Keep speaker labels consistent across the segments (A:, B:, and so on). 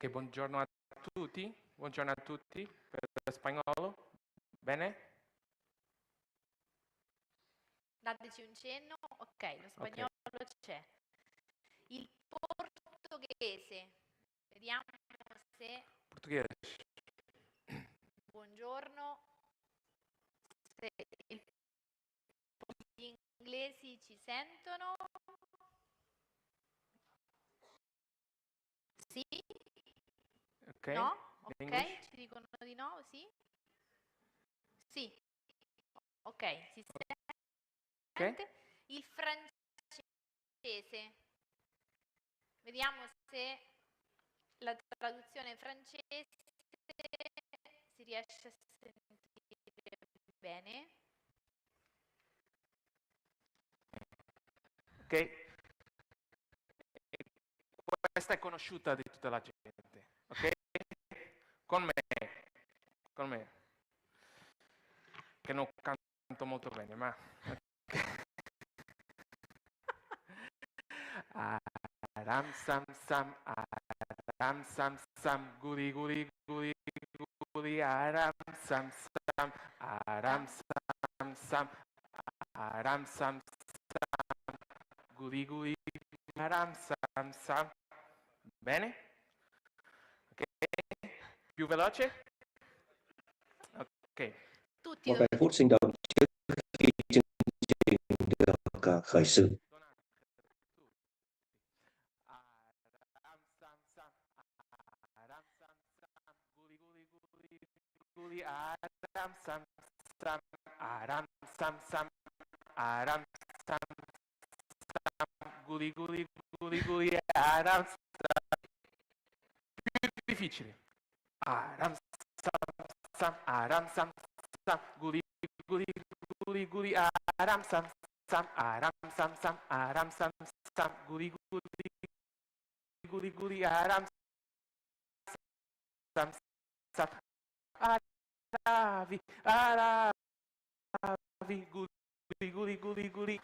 A: Ok, buongiorno a tutti. Buongiorno a tutti. Per spagnolo. Bene?
B: Dateci un cenno. Ok, lo spagnolo c'è. Il portoghese. Vediamo se...
A: Portoghese.
B: Buongiorno. Se gli inglesi ci sentono. Sì?
A: Ok.
B: No? Ok,
A: English.
B: ci dicono di no, sì? Sì. Ok, si sente.
A: Ok.
B: Il francese. Vediamo se la traduzione francese si riesce a sentire bene.
A: Ok. Questa è conosciuta di tutta la gente. Ok? Con me. Con me. Che non canto molto bene, ma... Aram sam sam, aram sam sam, guri guri guri guri, aram sam sam, aram sam sam, aram sam sam, guri guri, aram sam sam. Bene? Ok? Più veloce? Ok.
B: Tutti
C: Một vài phút sinh động trước khi chương trình được khởi sự.
A: Aram sam sam, aram sam sam, aram sam sam, guri guri guri guri, aram sam. Più difficile. Aram sam sam, aram sam sam, guri guri guri guri, aram sam sam, aram sam sam, aram sam sam, guri guri guri guri, aram sam sam, aravi aravi, guri guri guri guri.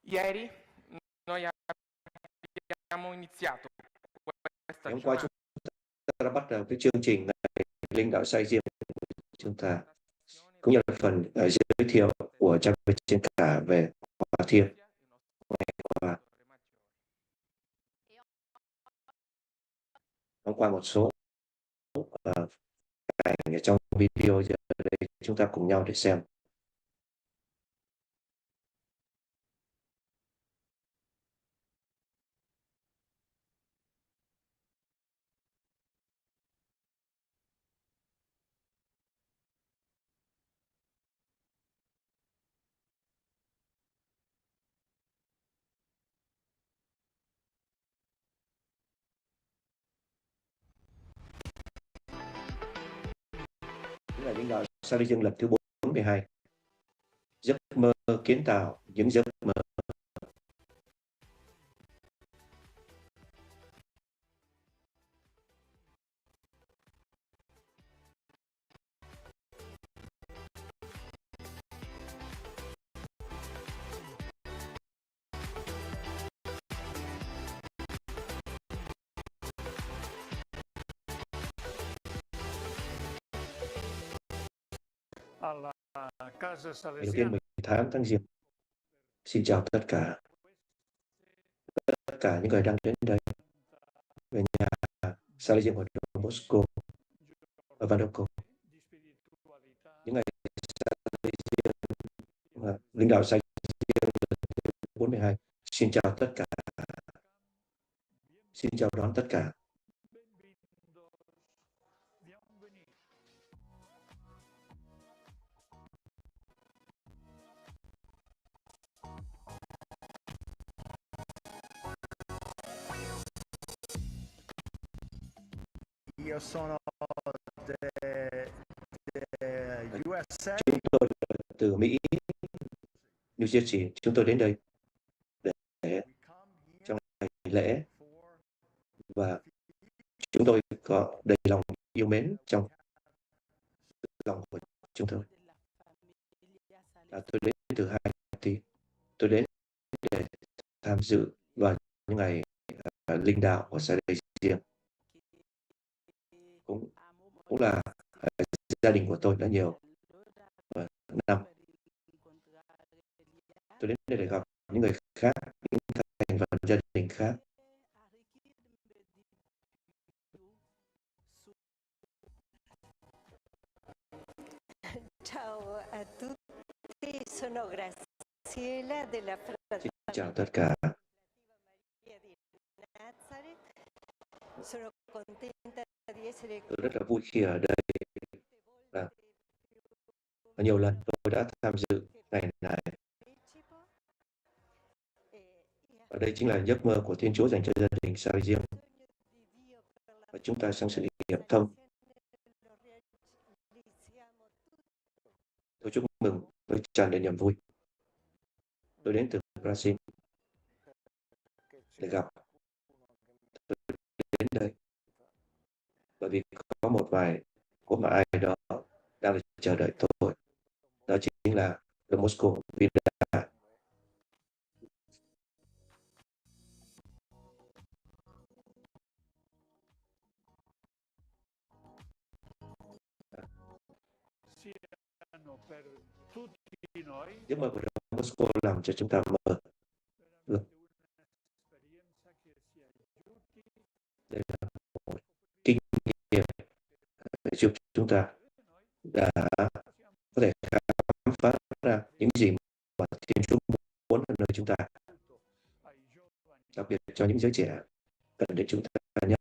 A: Ieri noi abbiamo iniziato questa
C: Ngày hôm qua
A: giornata.
C: chúng ta đã bắt đầu cái chương trình này, lãnh đạo sai riêng của chúng ta, cũng như là phần giới thiệu của cha mẹ trên cả về khóa thiêng và hôm qua một số cảnh ở trong video giờ đây chúng ta cùng nhau để xem. Những là lãnh đạo sai riêng lần thứ 42. Giấc mơ kiến tạo những giấc mơ. Ngày đầu tiên 18 tháng Giêng. Xin chào tất cả những người đang đến đây về nhà Salesian của Don Bosco ở Vandoco. Những ngày Salesian lãnh đạo Salesian 42 xin chào tất cả. Xin chào đón tất cả.
D: Io sono USA.
C: Chúng tôi là từ Mỹ, New Jersey. Chúng tôi đến đây để trong ngày lễ và chúng tôi có đầy lòng yêu mến trong lòng của chúng tôi. Tôi đến từ Haiti. Tôi đến để tham dự và những ngày linh đạo ở xã đây riêng cũng là gia đình của tôi đã nhiều năm. Tôi đến đây để gặp những người khác, những thành phần gia đình khác.
E: Ciao a tutti, sono Graziella della
C: Xin chào tất cả.
E: Maria di Nazareth. Sono contenta di essere
C: Tôi rất là vui khi ở đây. Và nhiều lần tôi đã tham dự ngày này. Và đây chính là giấc mơ của Thiên Chúa dành cho gia đình xã hội riêng. Và chúng ta sang sự hiệp thông. Tôi chúc mừng với tràn đầy niềm vui. Tôi đến từ Brazil để gặp. Tôi đến đây bởi vì có một ai đó đang chờ đợi tôi. Đó chính là Don Bosco Vida. Giấc mơ của Don Bosco làm cho chúng ta mơ được. Đây là một kinh nghiệm để giúp chúng ta đã có thể khám phá ra những gì mà Thiên Chúa muốn ở nơi chúng ta, đặc biệt cho những giới trẻ cần đến chúng ta nhất.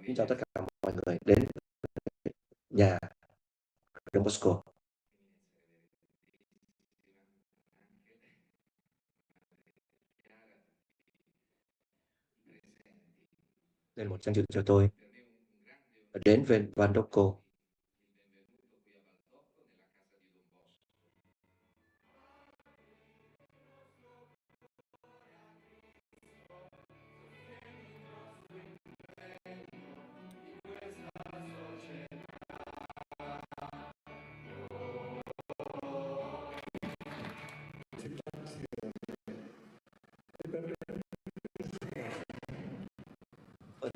C: Xin chào tất cả mọi người đến nhà Don Bosco. Đây là một danh dự cho tôi đến với Van Docco.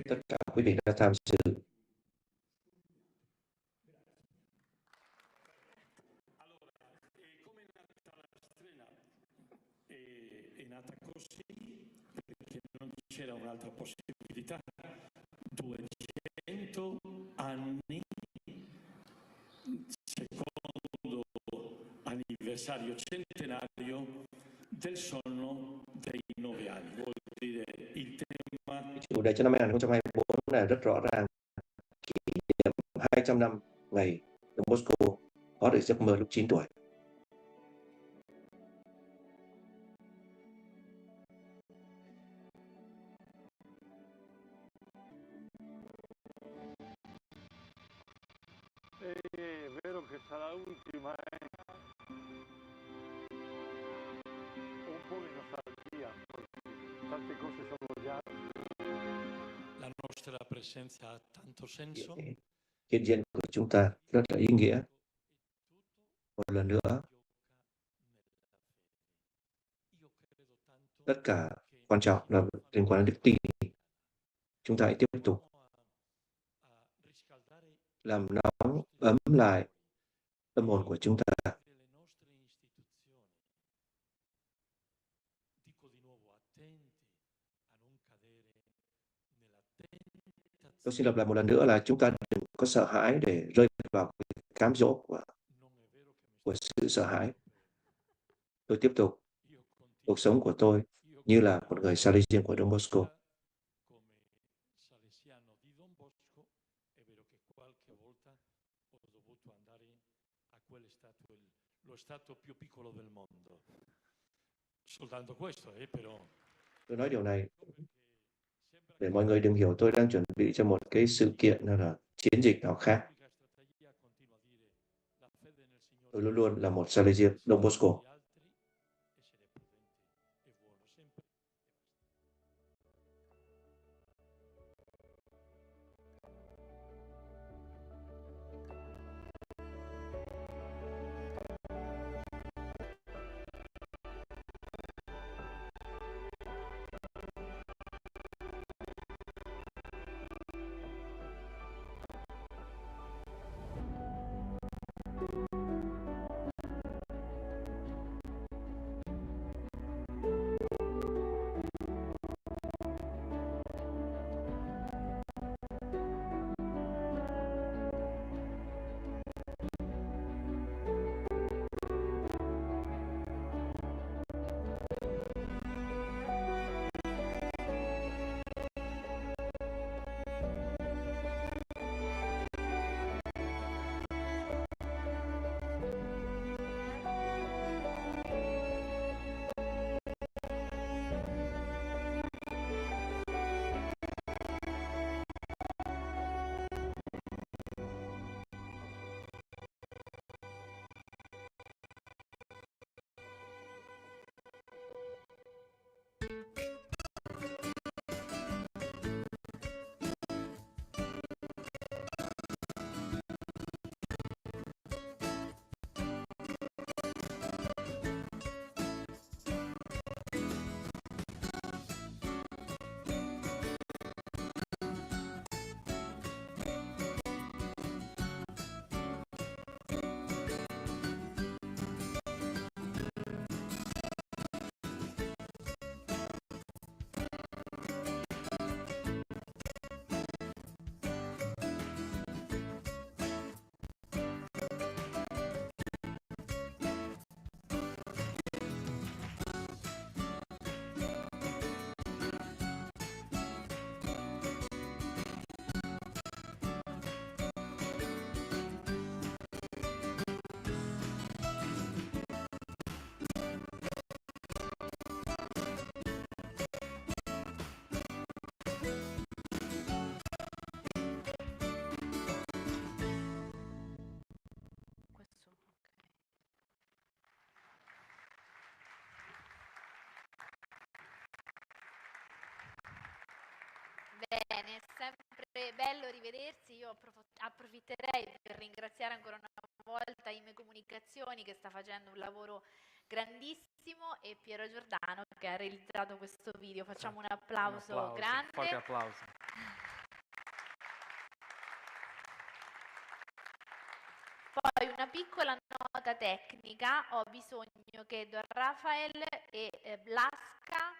C: Tất cả quý vị đã tham dự.
F: È nata così perché non c'era un'altra possibilità. 200 anni, secondo anniversario centenario del sonno dei 9 anni. Vuol dire il tema.
C: Chủ đề cho năm 2024 là rất rõ ràng. Kỷ niệm 200 năm ngày Don Bosco có được giấc mơ lúc 9 tuổi.
G: È vero che sarà l'ultima, un po' di nostalgia, tante cose sono già.
F: La nostra presenza ha tanto senso.
C: Hiện diện của chúng ta rất là ý nghĩa. Một lần nữa, tất cả quan trọng là liên quan đến đức tin. Chúng ta hãy tiếp tục làm nóng ấm lại tâm hồn của chúng ta. Tôi xin lặp lại một lần nữa là chúng ta đừng có sợ hãi để rơi vào cái cám dỗ của sự sợ hãi. Tôi tiếp tục cuộc sống của tôi như là một người Salesian của Don Bosco. Tôi nói điều này để mọi người đừng hiểu tôi đang chuẩn bị cho một cái sự kiện hay là chiến dịch nào khác. Tôi luôn luôn là một Salesian Don Bosco.
B: Bene, è sempre bello rivedersi. Io approfitterei per ringraziare ancora una volta Ime Comunicazioni, che sta facendo un lavoro grandissimo, e Piero Giordano, che ha realizzato questo video. Facciamo un applauso grande.
A: Forte applauso.
B: Poi una piccola nota tecnica: ho bisogno che Don Rafael e Blasca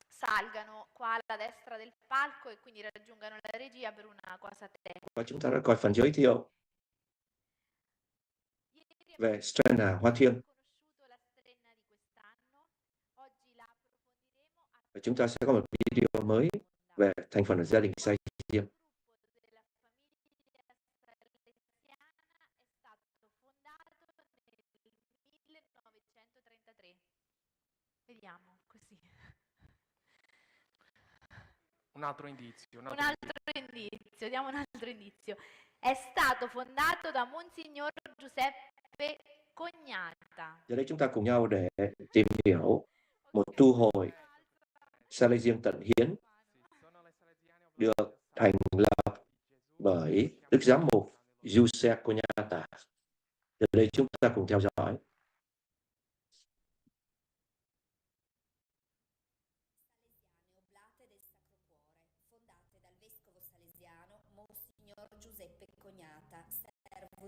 B: salgano qua alla destra del palco e quindi raggiungano la regia per una cosa tecnica.
C: Và chúng ta đã coi phần giới thiệu về Strenna Hoa Thiên. Và chúng ta sẽ có một video mới về thành phần của gia đình Sai Diêm.
B: Vediamo così.
A: Un altro indizio.
B: Diamo un altro indizio. È stato fondato da Monsignor Giuseppe Cognata.
C: Giờ đây chúng ta cùng nhau để tìm hiểu một tu hội Salesian Tận Hiến được thành lập bởi Đức Giám mục Giuseppe Cognata. Giờ đây chúng ta cùng theo dõi.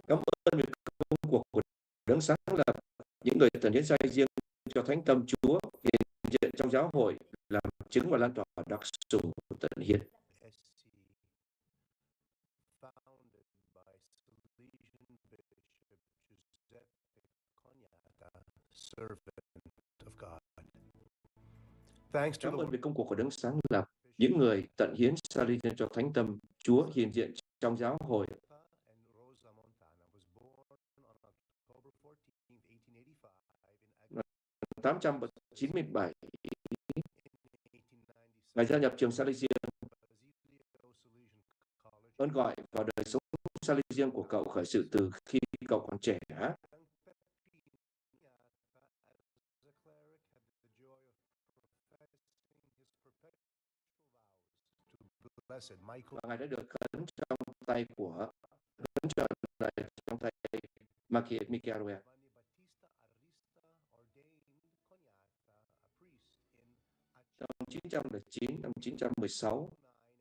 C: Cảm ơn việc công cuộc của Đấng Sáng Lập, những người tận hiến sai riêng cho Thánh Tâm Chúa hiện diện trong giáo hội, làm chứng và lan tỏa đặc sủng của tận hiến. Cảm ơn vì công cuộc của Đấng sáng lập, những người tận hiến Salesian cho Thánh Tâm Chúa hiện diện trong giáo hội. 897, Ngài gia nhập trường Salesian. Ơn gọi vào đời sống Salesian của cậu khởi sự từ khi cậu còn trẻ. Và Ngài đã được khấn trong tay của khấn trợ lại trong tay Michael. Năm 909, năm 916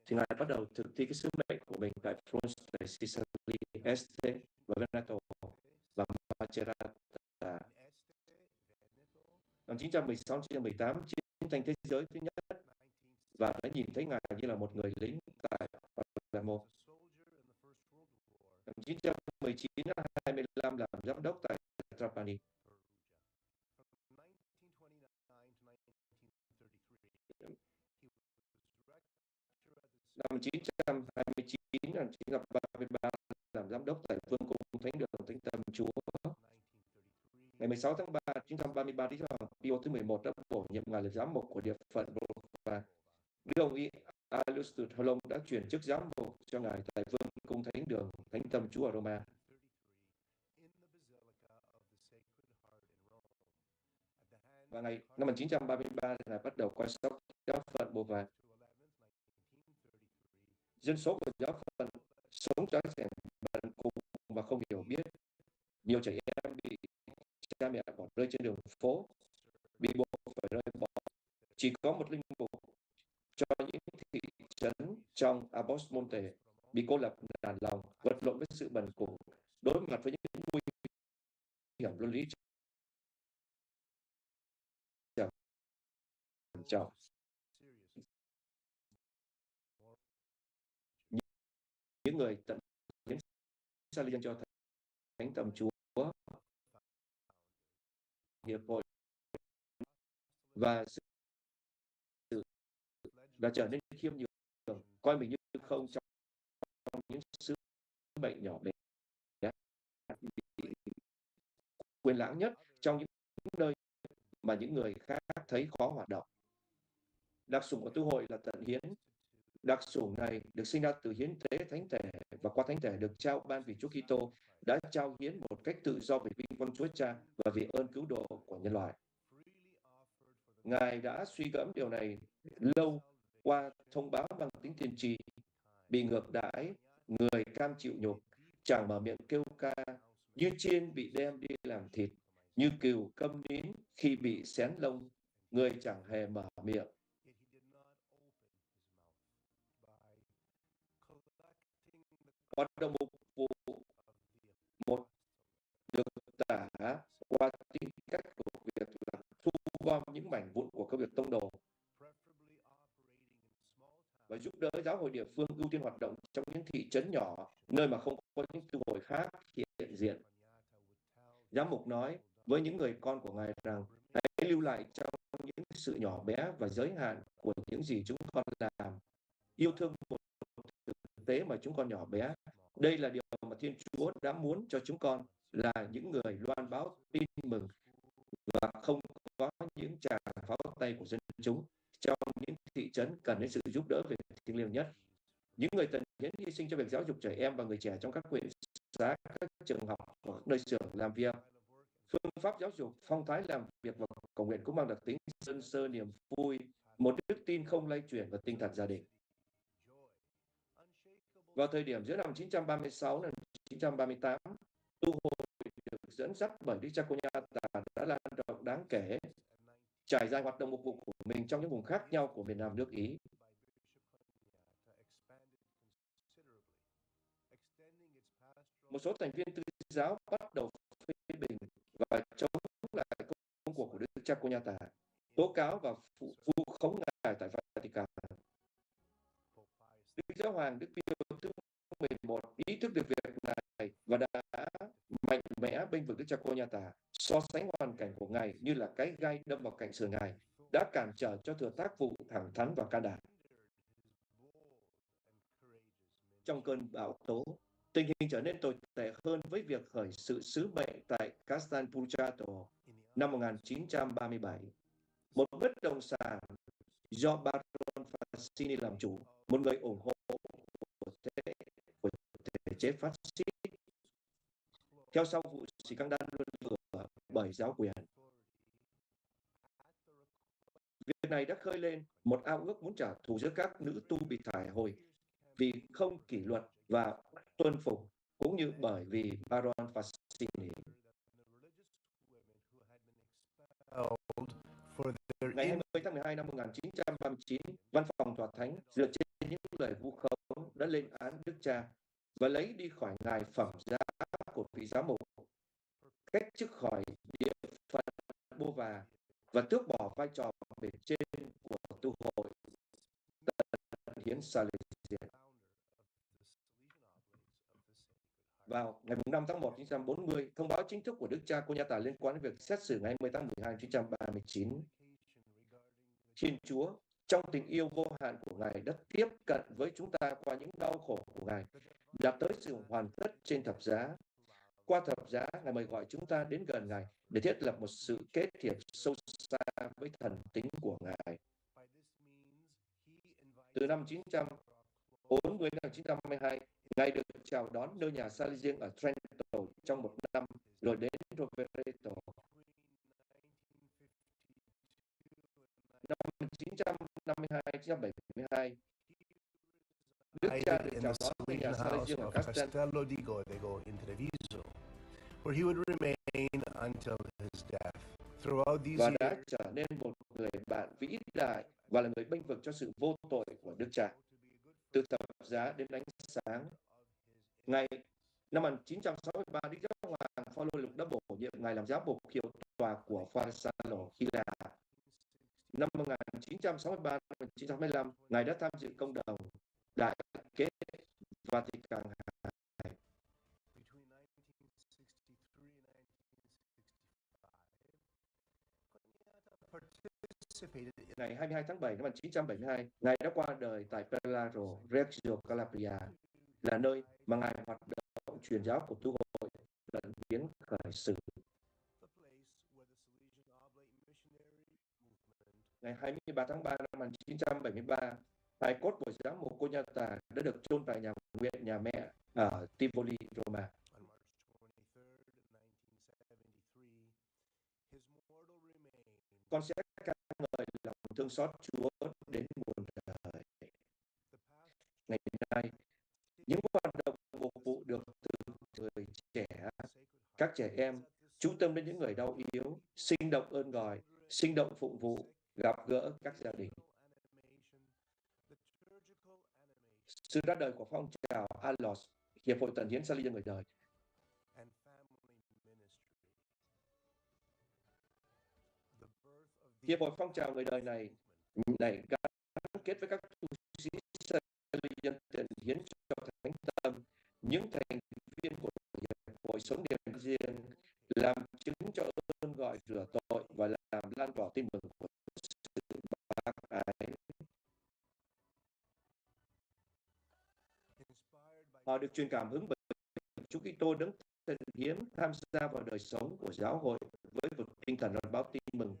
C: thì Ngài bắt đầu thực thi cái sứ mệnh của mình tại Florence, tại Sicily, Este và Veneto và Macerata. Năm 916-918, chiến tranh thế giới thứ nhất, và đã nhìn thấy Ngài như là một người lính tại Palermo. Năm 919-25 làm giám đốc tại Trapani. Năm 929-933 làm giám đốc tại Vương cung Thánh đường Thánh Tâm Chúa. Ngày 16 tháng 3, 933, Đức Hoàng Pio thứ 11 đã bổ nhiệm Ngài là giám mục của địa phận và đưa ông Alustus Holong đã chuyển chức giám mục cho Ngài tại Vương cung Thánh đường Thánh Tâm Chúa ở Roma. Và ngày năm 1933, Ngài bắt đầu coi sóc giáo phận Bồ Và. Dân số của giáo phận sống trái rèn bần cùng và không hiểu biết. Nhiều trẻ em bị cha mẹ bỏ rơi trên đường phố, bị buộc phải rơi bỏ. Chỉ có một linh mục cho những thị trấn trong Abosmonte bị cô lập nản lòng, vật lộn với sự bần cùng, đối mặt với những nguy hiểm luân lý trầm trọng. Những người tận hiến Salesian cho Thánh Tâm Chúa, hiệp hội và sự đã trở nên khiêm nhường, coi mình như không trong những sứ mệnh nhỏ bé, quyền lãng nhất trong những nơi mà những người khác thấy khó hoạt động. Đặc sủng của tu hội là tận hiến. Đặc sủng này được sinh ra từ hiến tế thánh thể và qua thánh thể được trao ban vì Chúa Kitô đã trao hiến một cách tự do vì vinh quang Chúa Cha và vì ơn cứu độ của nhân loại. Ngài đã suy gẫm điều này lâu qua thông báo bằng tính tiên tri: bị ngược đãi, người cam chịu nhục, chẳng mở miệng kêu ca, như chiên bị đem đi làm thịt, như cừu câm nín khi bị xén lông, người chẳng hề mở miệng. Hoạt động mục vụ một được tả qua tính cách của việc là thu gom những mảnh vụn của công việc tông đồ và giúp đỡ giáo hội địa phương ưu tiên hoạt động trong những thị trấn nhỏ, nơi mà không có những tu hội khác hiện diện. Giám mục nói với những người con của Ngài rằng hãy lưu lại trong những sự nhỏ bé và giới hạn của những gì chúng con làm, yêu thương một thực tế mà chúng con nhỏ bé. Đây là điều mà Thiên Chúa đã muốn cho chúng con, là những người loan báo tin mừng và không có những tràng pháo tay của dân chúng trong những thị trấn cần đến sự giúp đỡ về thiêng liêng nhất. Những người tận hiến hy sinh cho việc giáo dục trẻ em và người trẻ trong các huyện xá, các trường học và các nơi xưởng làm việc. Phương pháp giáo dục, phong thái làm việc và cầu nguyện cũng mang đặc tính đơn sơ, niềm vui, một đức tin không lay chuyển và tinh thần gia đình. Vào thời điểm giữa năm 936 đến 938, tu hội được dẫn dắt bởi Đức cha Conyata đã lan rộng đáng kể, trải dài hoạt động mục vụ của mình trong những vùng khác nhau của miền Nam nước Ý. Một số thành viên tư giáo bắt đầu phê bình và chống lại công cuộc của Đức cha Conyata, tố cáo và vu khống Ngài tại Vatican. Đức Giáo hoàng Đức Pio thứ 11 ý thức được việc này và đã mạnh mẽ bênh vực Đức cha Conyata, so sánh hoàn cảnh của Ngài như là cái gai đâm vào cạnh sườn Ngài, đã cản trở cho thừa tác vụ thẳng thắn và can đảm. Trong cơn bão tố, tình hình trở nên tồi tệ hơn với việc khởi sự sứ mệnh tại Castelpujato năm 1937. Một bất động sản do Baron Fascini làm chủ, một người ủng hộ của thể chế phát xít, theo sau vụ scandal luôn lửa bởi giáo quyền. Việc này đã khơi lên một ao ước muốn trả thù giữa các nữ tu bị thải hồi vì không kỷ luật và tuân phục, cũng như bởi vì Baron Fascini. Ngày 20 tháng 12 năm 1939, Văn phòng Tòa Thánh dựa trên những lời vu khống đã lên án Đức Cha và lấy đi khỏi Ngài phẩm giá của vị giám mục, cách chức khỏi địa phận Bô và tước bỏ vai trò bề trên của tu hội Tận Hiến Salesian. Vào ngày 5 tháng 1 1940, thông báo chính thức của Đức Cha Cô liên quan đến việc xét xử ngày 20 tháng 12 1939. Thiên Chúa, trong tình yêu vô hạn của Ngài, đã tiếp cận với chúng ta qua những đau khổ của Ngài, đạt tới sự hoàn tất trên thập giá. Qua thập giá, Ngài mời gọi chúng ta đến gần Ngài để thiết lập một sự kết hiệp sâu xa với thần tính của Ngài. Từ năm 1940 đến 1952, Ngài được chào đón nơi nhà Salesian ở Trento trong một năm, rồi đến Rovereto. Năm 1952-1972, Đức Cha được chào đón nơi nhà Salesian ở Castello di Godego in Treviso,
H: where he would remain until his death. Throughout these
C: và đã trở nên một người bạn vĩ đại và là người bênh vực cho sự vô tội của Đức Cha. Từ thập giá đến ánh sáng, ngày năm 1963, Đức Giáo hoàng Phaolô Lục đã bổ nhiệm Ngài làm giám mục hiệu tòa của Farsalo, Hy Lạp. Năm 1963-1965, Ngài đã tham dự công đồng Đại kết Vatican II. Ngày 22 tháng 7 năm 1972, Ngài đã qua đời tại Pelaro, Reggio Calabria, là nơi mà Ngài hoạt động truyền giáo của tu hội Tận Hiến khởi sự. Ngày 23 tháng 3 năm 1973, hài cốt của giám mục Cô đã được chôn tại nhà nguyện nhà mẹ ở Tivoli, Roma. Con sẽ ca ngợi lòng thương xót Chúa đến muôn đời. Ngày nay, những hoạt động phục vụ được từ người trẻ, các trẻ em, chú tâm đến những người đau yếu, sinh động ơn gọi, sinh động phụng vụ, gặp gỡ các gia đình. Sự ra đời của phong trào ALOS, Hiệp hội Tận Hiến Salesian người đời, Hiệp hội phong trào người đời này gắn kết với các tu sĩ Salesian Tận Hiến cho Thánh Tâm, những thành viên của Hiệp hội sống niềm riêng, làm chứng cho ơn gọi rửa tội và làm lan tỏa tin mừng của sự bác ái. Họ được truyền cảm hứng bởi Chúa Kitô Đấng Tận Hiến tham gia vào đời sống của giáo hội với một tinh thần loan báo tin mừng,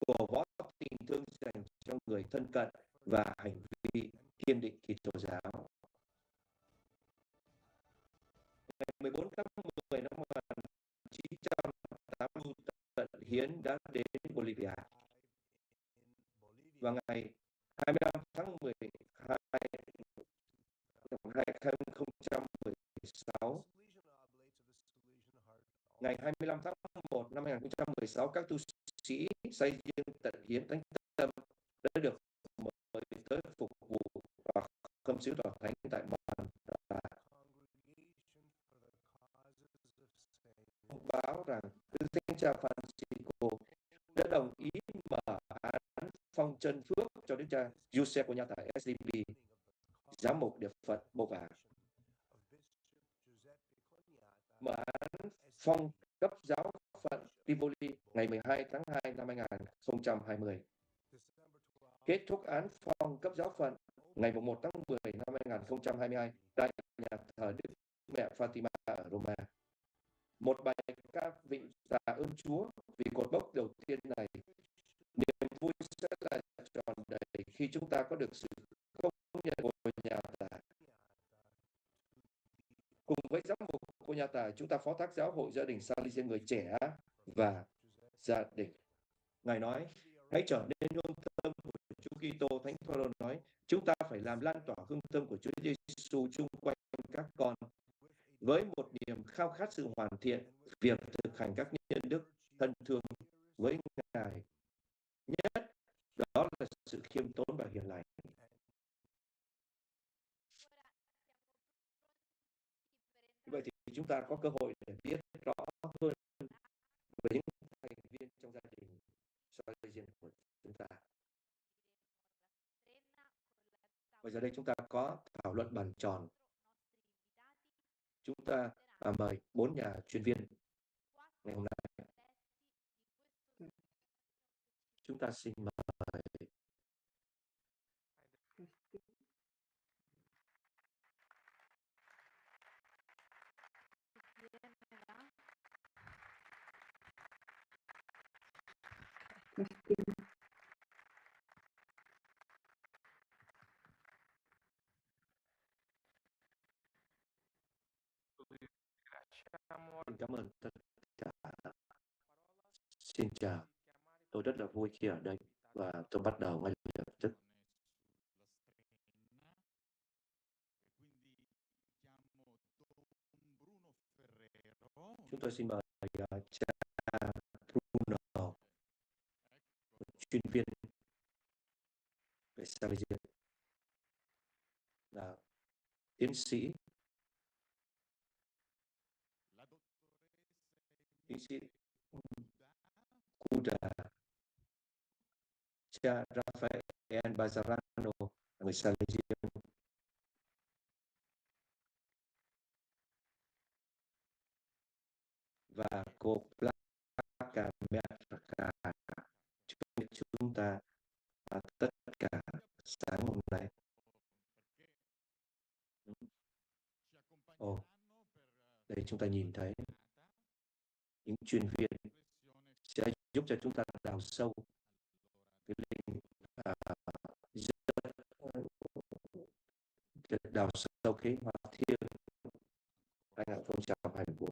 C: cổ võ tình thương dành cho người thân cận và hành vi kiên định Kitô giáo. Ngày 14 tháng 10 năm 1980, Tận Hiến đã đến Bolivia. Và ngày 25 tháng 12 năm 2016, ngày 25 tháng 1 năm 2016, các tu sĩ Salesian Tận Hiến Thánh Tâm đã được mời tới phục vụ và khâm sứ tòa thánh tại Ban. Thông báo rằng Đức Thánh Cha Francisco đã đồng ý mở án phong chân phước cho Đức Cha Giuse của nhà tại SDP, giám mục địa phận Bô Vả. Mở án phong cấp giáo phận Tripoli ngày 12 tháng 2 năm 2020. Kết thúc án phong cấp giáo phận ngày 1 tháng 10 năm 2022 tại nhà thờ Đức Mẹ Fatima ở Roma. Một bài ca vịnh tạ ơn Chúa vì cột mốc đầu tiên này. Niềm vui sẽ là tròn đầy khi chúng ta có được sự công nhận của nhà tài. Cùng với giám mục của nhà tài, chúng ta phó thác giáo hội gia đình Salesian người trẻ và gia đình. Ngài nói, hãy trở nên hương thơm của Chúa Kitô. Thánh Phaolô nói, chúng ta phải làm lan tỏa hương thơm của Chúa Giêsu chung quanh các con với một niềm khao khát sự hoàn thiện, việc thực hành các nhân đức thân thương với Ngài. Nhất đó là sự khiêm tốn và hiền lành. Vậy thì chúng ta có cơ hội để biết rõ hơn về những thành viên trong gia đình Salesian của chúng ta. Bây giờ đây chúng ta có thảo luận bàn tròn. Chúng ta mời 4 nhà chuyên viên ngày hôm nay. Chúng ta xin mời Xin cảm ơn tất cả. Xin chào. Tôi rất là vui khi ở đây và tôi bắt đầu ngay lập tức. Chúng tôi xin mời cha Bruno, chuyên viên về Salesian, là tiến sĩ Cuda, cha Rafael Bazarano, người Salesian, và cô Plaka Merka, chúng ta tất cả sáng hôm nay. Đây chúng ta nhìn thấy những chuyên viên sẽ giúp cho chúng ta đào sâu cái linh đào sâu cái hòa thiêng 2024.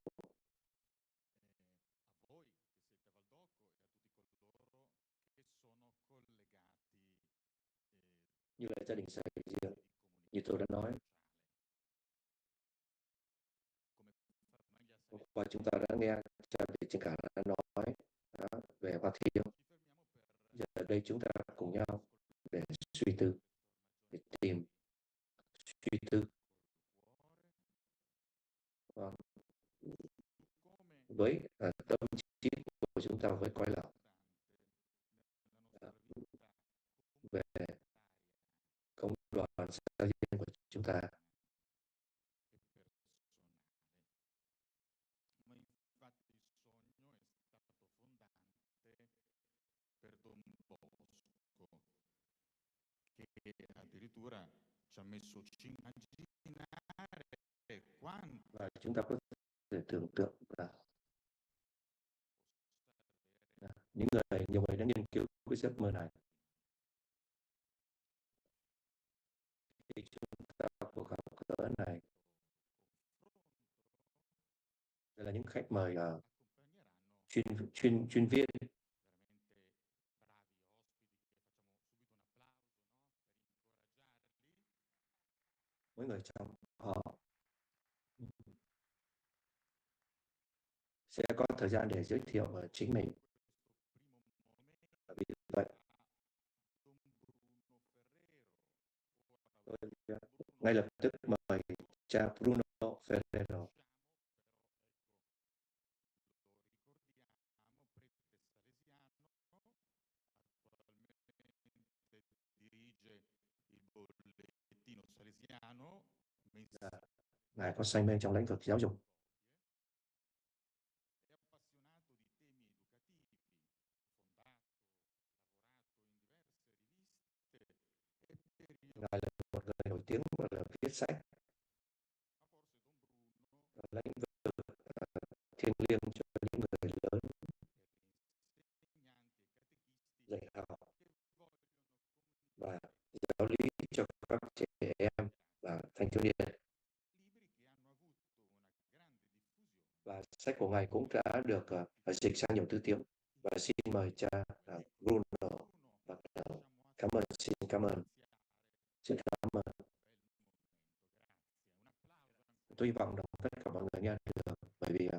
C: Như là gia đình Salesian, như tôi đã nói, và chúng ta đã nghe cha Việt Trinh Cả đã nói về hòa thiêng. Giờ ở đây chúng ta cùng nhau để suy tư, để tìm suy tư với tâm trí của chúng ta với cõi lòng về công đoàn Salesian của chúng ta. Và chúng ta có thể tưởng tượng là nhiều người đã nghiên cứu cái giấc mơ này. Khi chúng ta cuộc gặp gỡ này, đây là những khách mời chuyên viên, mỗi người trong họ sẽ có thời gian để giới thiệu chính mình. Vì vậy, tôi ngay lập tức mời cha Bruno Ferrero. Ngài có say mê trong lĩnh vực giáo dục. viết sách và lĩnh vực thiêng liêng cho những người lớn dạy học và giáo lý cho các trẻ em và thanh thiếu niên. Và sách của ngài cũng đã được dịch sang nhiều thứ tiếng. Và xin mời cha Bruno bắt đầu. Cảm ơn, xin cảm ơn. Xin cảm ơn. Tôi hy vọng rằng tất cả mọi người nghe được, bởi vì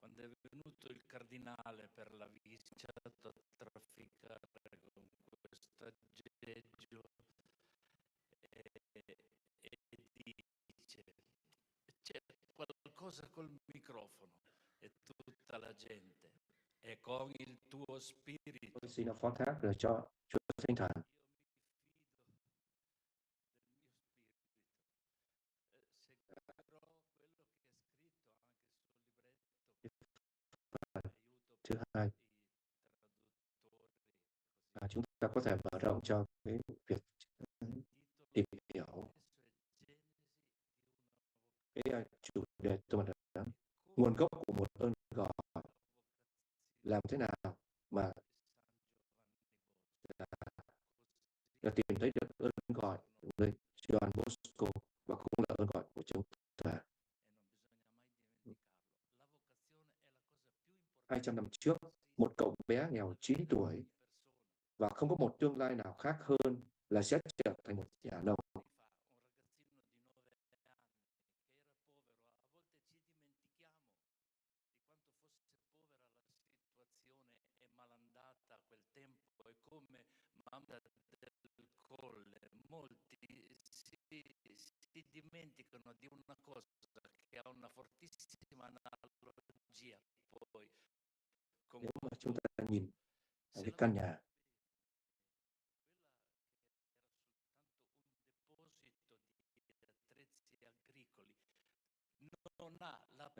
I: quando è venuto il cardinale per la visita a trafficare con questo aggeggio e dice c'è qualcosa col microfono e tutta la gente e con il tuo spirito.
C: Tôi xin phó thác lời cho Chúa Thánh Thần. Thứ hai, chúng ta có thể mở rộng cho cái việc tìm hiểu cái chủ đề tôi đã nguồn gốc của một ơn gọi, làm thế nào mà là tìm thấy được ơn gọi của người John Bosco và cũng là ơn gọi của chúng ta. 200 năm trước, một cậu bé nghèo 9 tuổi và không có một tương lai nào khác hơn là sẽ trở thành một nhà nông.
I: Molti si dimenticano di una cosa che ha una fortissima analogia poi con
C: Nếu mà chúng ta nhìn cái căn nhà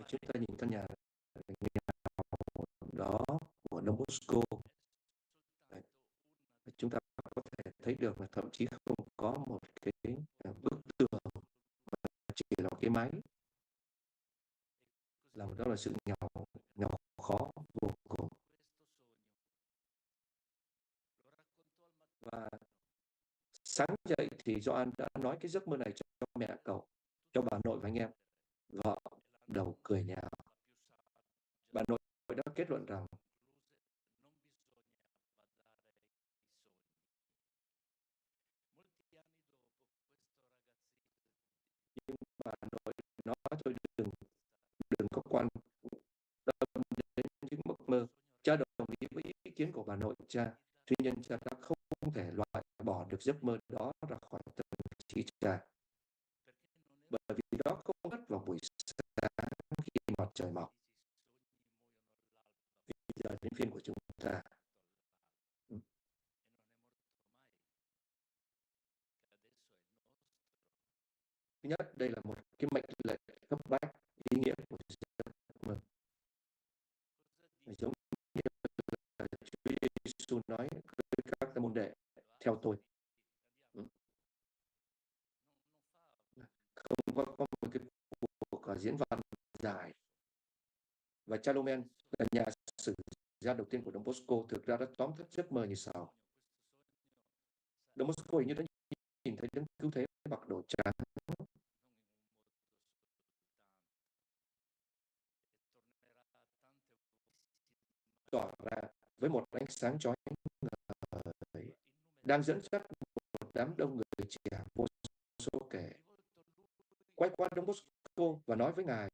C: chúng ta nhìn căn nhà đó của Don Bosco, chúng ta có thể thấy được là thậm chí không có một cái bức tường mà chỉ là cái máy, làm đó là sự nghèo khó vô cùng. Và sáng dậy thì Gioan đã nói cái giấc mơ này cho mẹ cậu, cho bà nội và anh em. Vợ đầu cười nhạo. Bà nội đã kết luận rằng nhưng bà nội nói tôi đừng có quan tâm đến những giấc mơ. Cha đồng ý với ý kiến của bà nội cha, tuy nhiên cha đã không thể loại bỏ được giấc mơ đó ra khỏi tâm trí cha, bởi vì đó không ngất vào buổi sáng khi mặt trời mọc. Bây giờ đến phiên của chúng ta. Thứ nhất, đây là một cái mệnh lệnh cấp bách, ý nghĩa của giấc mơ. Giống như là Chúa Giêsu nói với các môn đệ, theo tôi. Không có một cái cuộc diễn văn dài. Và cha Lumen là nhà sử gia đầu tiên của Don Bosco, thực ra đã tóm tắt giấc mơ như sau. Don Bosco hình như đã nhìn thấy đấng cứu thế mặc đồ trắng tỏa ra với một ánh sáng chói ngời, đang dẫn dắt một đám đông người trẻ vô số kể quay qua Don Bosco và nói với ngài: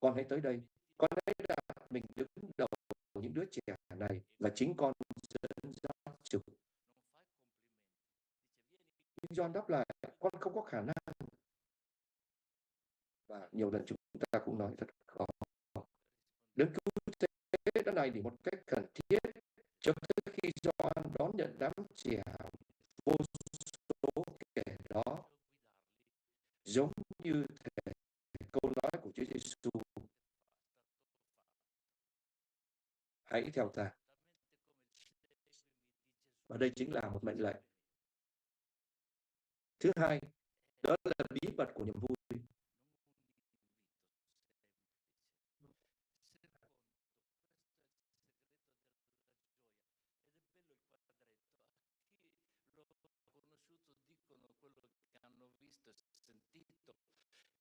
C: con hãy tới đây, con hãy đặt mình đứng đầu những đứa trẻ này và chính con dẫn dắt chúng. Nhưng John đáp lại: con không có khả năng. Và nhiều lần chúng ta cũng nói thật khó. Đấng cứu thế đã này để một cách cần thiết cho tới khi John đón nhận đám trẻ vô số kể đó, giống như thể của Chúa Giêsu. Hãy theo ta. Và đây chính là một mệnh lệnh. Thứ hai, đó là bí mật của niềm vui.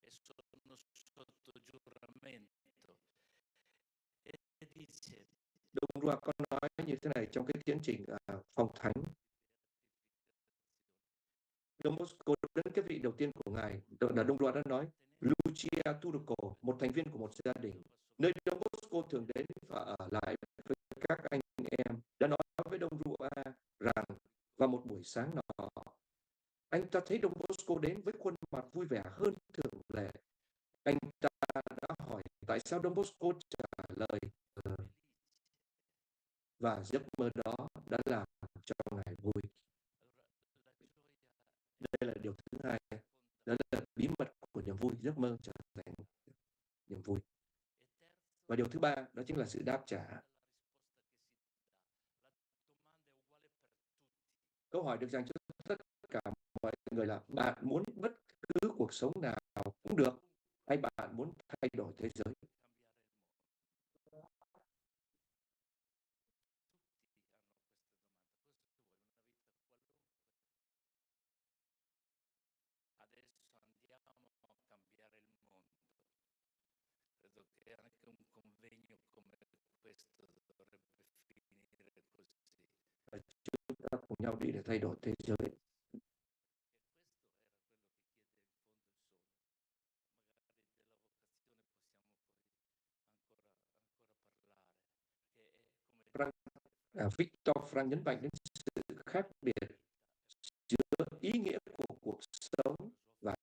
I: E sono sotto giuramento e dice
C: Đông Loa có nói như thế này trong cái tiến trình phong thánh. Don Bosco đến cái vị đầu tiên của ngài là Đông Loa đã nói Lucia Turco, một thành viên của một gia đình, nơi Don Bosco thường đến và ở lại với các anh em, đã nói với Đông Loa rằng vào một buổi sáng nọ, anh ta thấy Don Bosco đến với khuôn mặt vui vẻ hơn thường lệ. Anh ta đã hỏi tại sao Don Bosco trả lời và giấc mơ đó đã làm cho ngài vui. Đây là điều thứ hai, đó là bí mật của niềm vui, giấc mơ trở thành niềm vui. Và điều thứ ba, đó chính là sự đáp trả. Câu hỏi được dành cho tất cả mọi người là bạn muốn bất cứ cuộc sống nào cũng được, hay bạn muốn thay đổi thế giới?
I: adesso andiamo a cambiare il mondo. Credo che anche un convegno come questo dovrebbe finire così.
C: Và chúng ta cùng nhau đi để thay đổi thế giới. Victor Frank nhấn mạnh đến sự khác biệt giữa ý nghĩa của cuộc sống và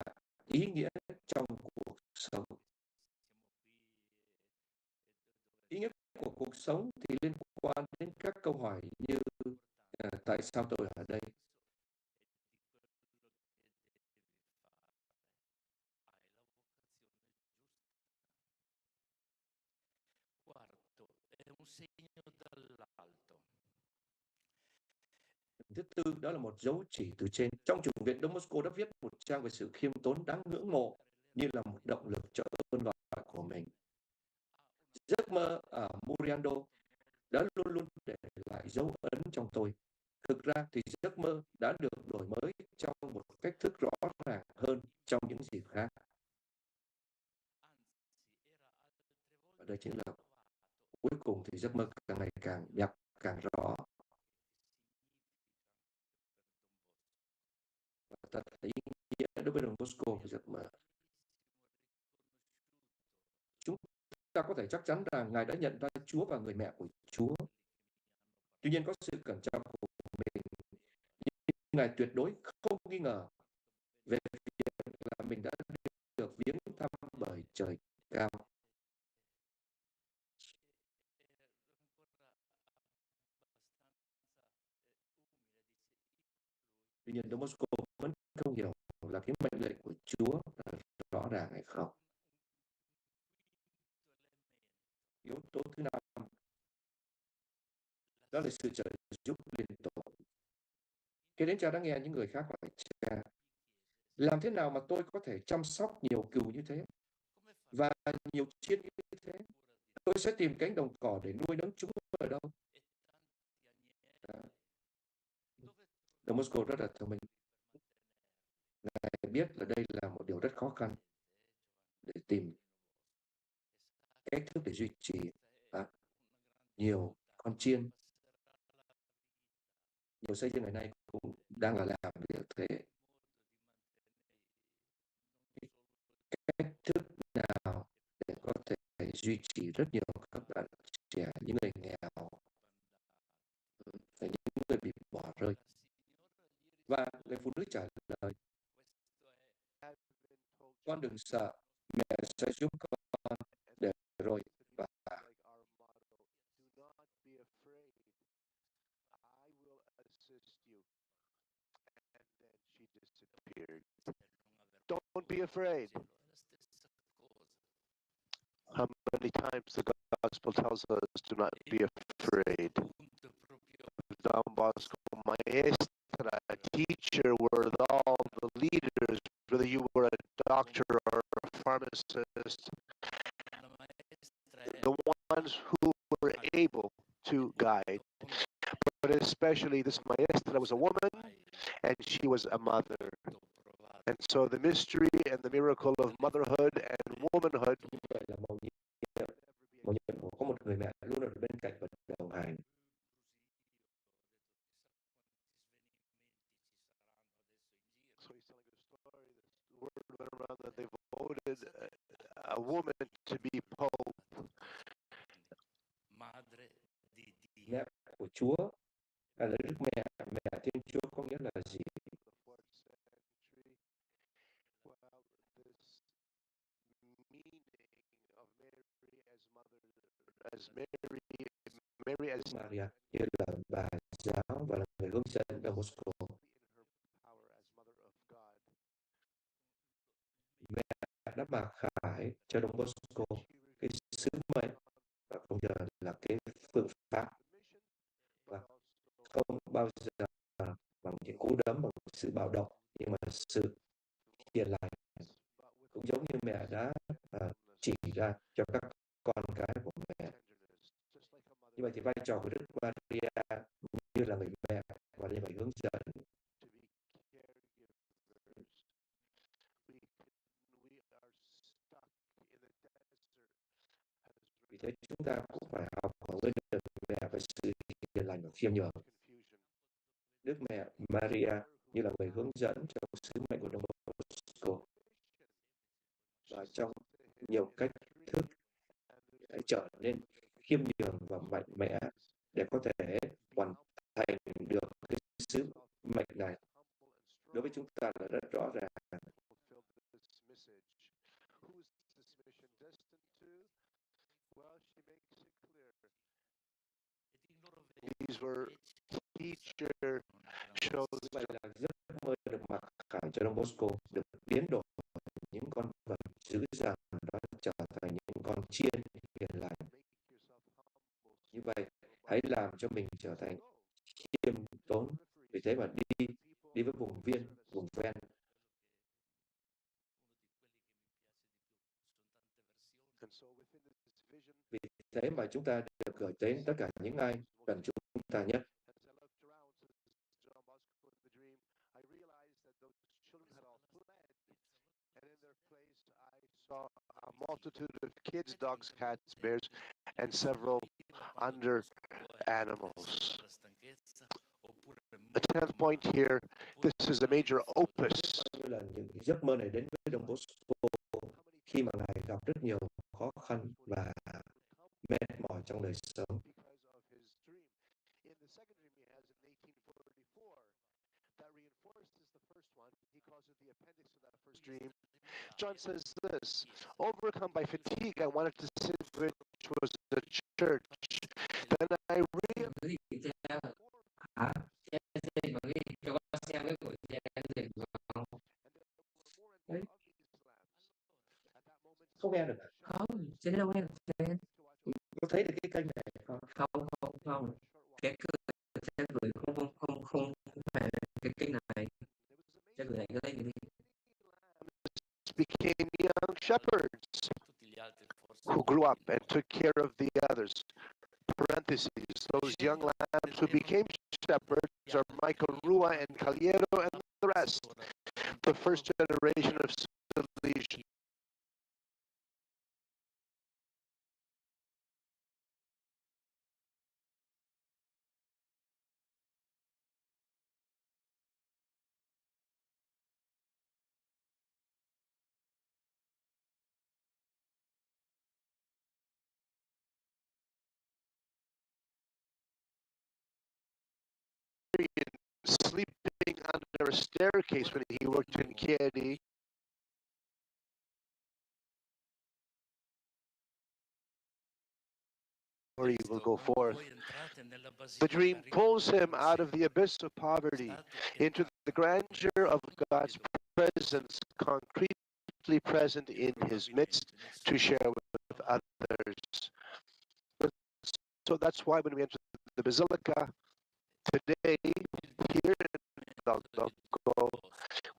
C: ý nghĩa trong cuộc sống. Ý nghĩa của cuộc sống thì liên quan đến các câu hỏi như tại sao tôi ở đây?
I: Quarto, è un segno dall'alto.
C: Thứ tư, đó là một dấu chỉ từ trên. Trong chủng viện Don Bosco đã viết một trang về sự khiêm tốn đáng ngưỡng mộ như là một động lực cho ơn gọi của mình. Giấc mơ ở Muriando đã luôn luôn để lại dấu ấn trong tôi. Thực ra thì giấc mơ đã được đổi mới trong một cách thức rõ ràng hơn trong những dịp khác. Và đây chính là cuối cùng thì giấc mơ càng ngày càng đẹp, càng rõ. Và ta thấy ý nghĩa đối với Don Bosco của giấc mơ. Chúng ta có thể chắc chắn rằng Ngài đã nhận ra Chúa và người mẹ của Chúa. Tuy nhiên có sự cẩn trọng của mình, nhưng Ngài tuyệt đối không nghi ngờ về việc là mình đã được viếng thăm bởi trời cao. Tuy nhiên Don Bosco vẫn không hiểu là cái mệnh lệnh của Chúa là rõ ràng hay không. Yếu tố thứ năm, đó là sự trợ giúp liên tục. Khi đến cha đã nghe những người khác hỏi cha, làm thế nào mà tôi có thể chăm sóc nhiều cừu như thế và nhiều chiên như thế? Tôi sẽ tìm cánh đồng cỏ để nuôi nấng chúng ở đâu? Don Bosco rất là thông minh. Ngài biết là đây là một điều rất khó khăn để tìm cách thức để duy trì nhiều con chiên. Nhiều xây dựng ngày nay cũng đang là làm việc thế. Cách thức nào để có thể duy trì rất nhiều các bạn trẻ, những người nghèo, những người bị bỏ rơi? Và người phụ nữ trả lời, con đừng sợ, mẹ sẽ giúp con để rồi và
H: Don't be afraid. times the gospel tells us, do not be afraid. Don Bosco, maestra, teacher, were all the leaders, whether you were a doctor or a pharmacist, the ones who were able to guide. But especially this maestra was a woman, and she was a mother. And so the mystery and the miracle of motherhood and womanhood
C: Như vậy là mầu nhiệm của có một người mẹ luôn ở bên cạnh và đồng hành.
H: So he's telling a story. The word went around that they voted a woman to be pope.
C: Mẹ của Chúa hay là Đức Mẹ, mẹ Thiên Chúa có nghĩa là gì?
H: Well, this meaning of Mary as mother, as Mary as
C: Maria như là bà giáo và là người hướng dẫn Don Bosco. Mẹ đã mặc khải cho Don Bosco cái sứ mệnh và không giờ là cái phương pháp, và không bao giờ bằng những cú đấm, bằng sự bạo động, nhưng mà sự hiền lành, cũng giống như mẹ đã chỉ ra cho các con cái của mẹ. Như vậy thì vai trò của Đức Maria như là người mẹ và như vậy hướng dẫn. Vì thế chúng ta cũng phải học hỏi với được mẹ về sự hiền lành và khiêm nhường. Đức mẹ Maria như là người hướng dẫn trong sứ mệnh của Don Bosco, và trong nhiều cách thức hãy trở nên khiêm nhường và mạnh mẽ để có thể hoàn thành được cái sứ mệnh này. Đối với chúng ta là rất rõ ràng.
H: These were teacher shows.
C: Vậy là giấc mơ được mặc khải cho Don Bosco được biến đổi những con vật dữ dằn đó trở thành những con chiên hiền lành. Như vậy hãy làm cho mình trở thành khiêm tốn. Vì thế mà đi với vùng viên, vùng ven. Vì thế mà chúng ta được gửi đến tất cả những ai cần chúng ta nhất.
H: Saw a multitude of kids, dogs, cats, bears, and several under animals. The 10th point here, this is a major opus.
C: Như là những giấc mơ này đến với Don Bosco khi mà Ngài gặp rất nhiều khó khăn và mệt mỏi trong đời sống.
H: John says this, overcome by fatigue, I wanted to sit which was the church. Then I realized
C: không nghe được. Không, sẽ đâu nghe được. Có thấy được cái kênh này không? Không. Cái gửi không phải là cái kênh này. Sẽ gửi lại cái kênh này.
H: Became young shepherds who grew up and took care of the others. Parentheses, those young lambs who became shepherds are Michael Rua and Caliero and the rest, the first generation of Salesian. Sleeping under a staircase when he worked in Chiedi. Where he will go forth. The dream pulls him out of the abyss of poverty into the grandeur of God's presence, concretely present in his midst to share with others. So that's why when we enter the Basilica today, here in Valdoco,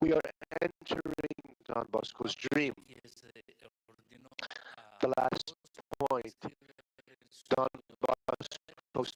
H: we are entering Don Bosco's dream. The last point, Don Bosco's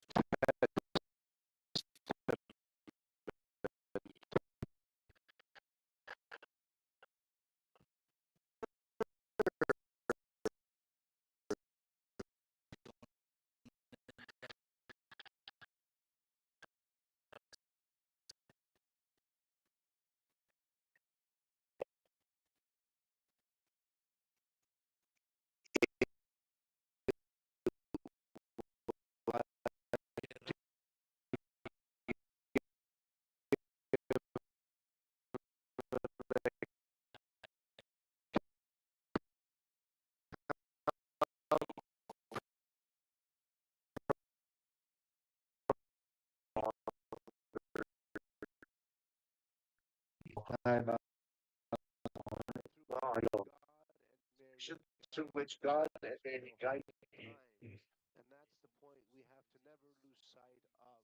H: through which God and Mary guided him. And that's the point we have to never lose sight of.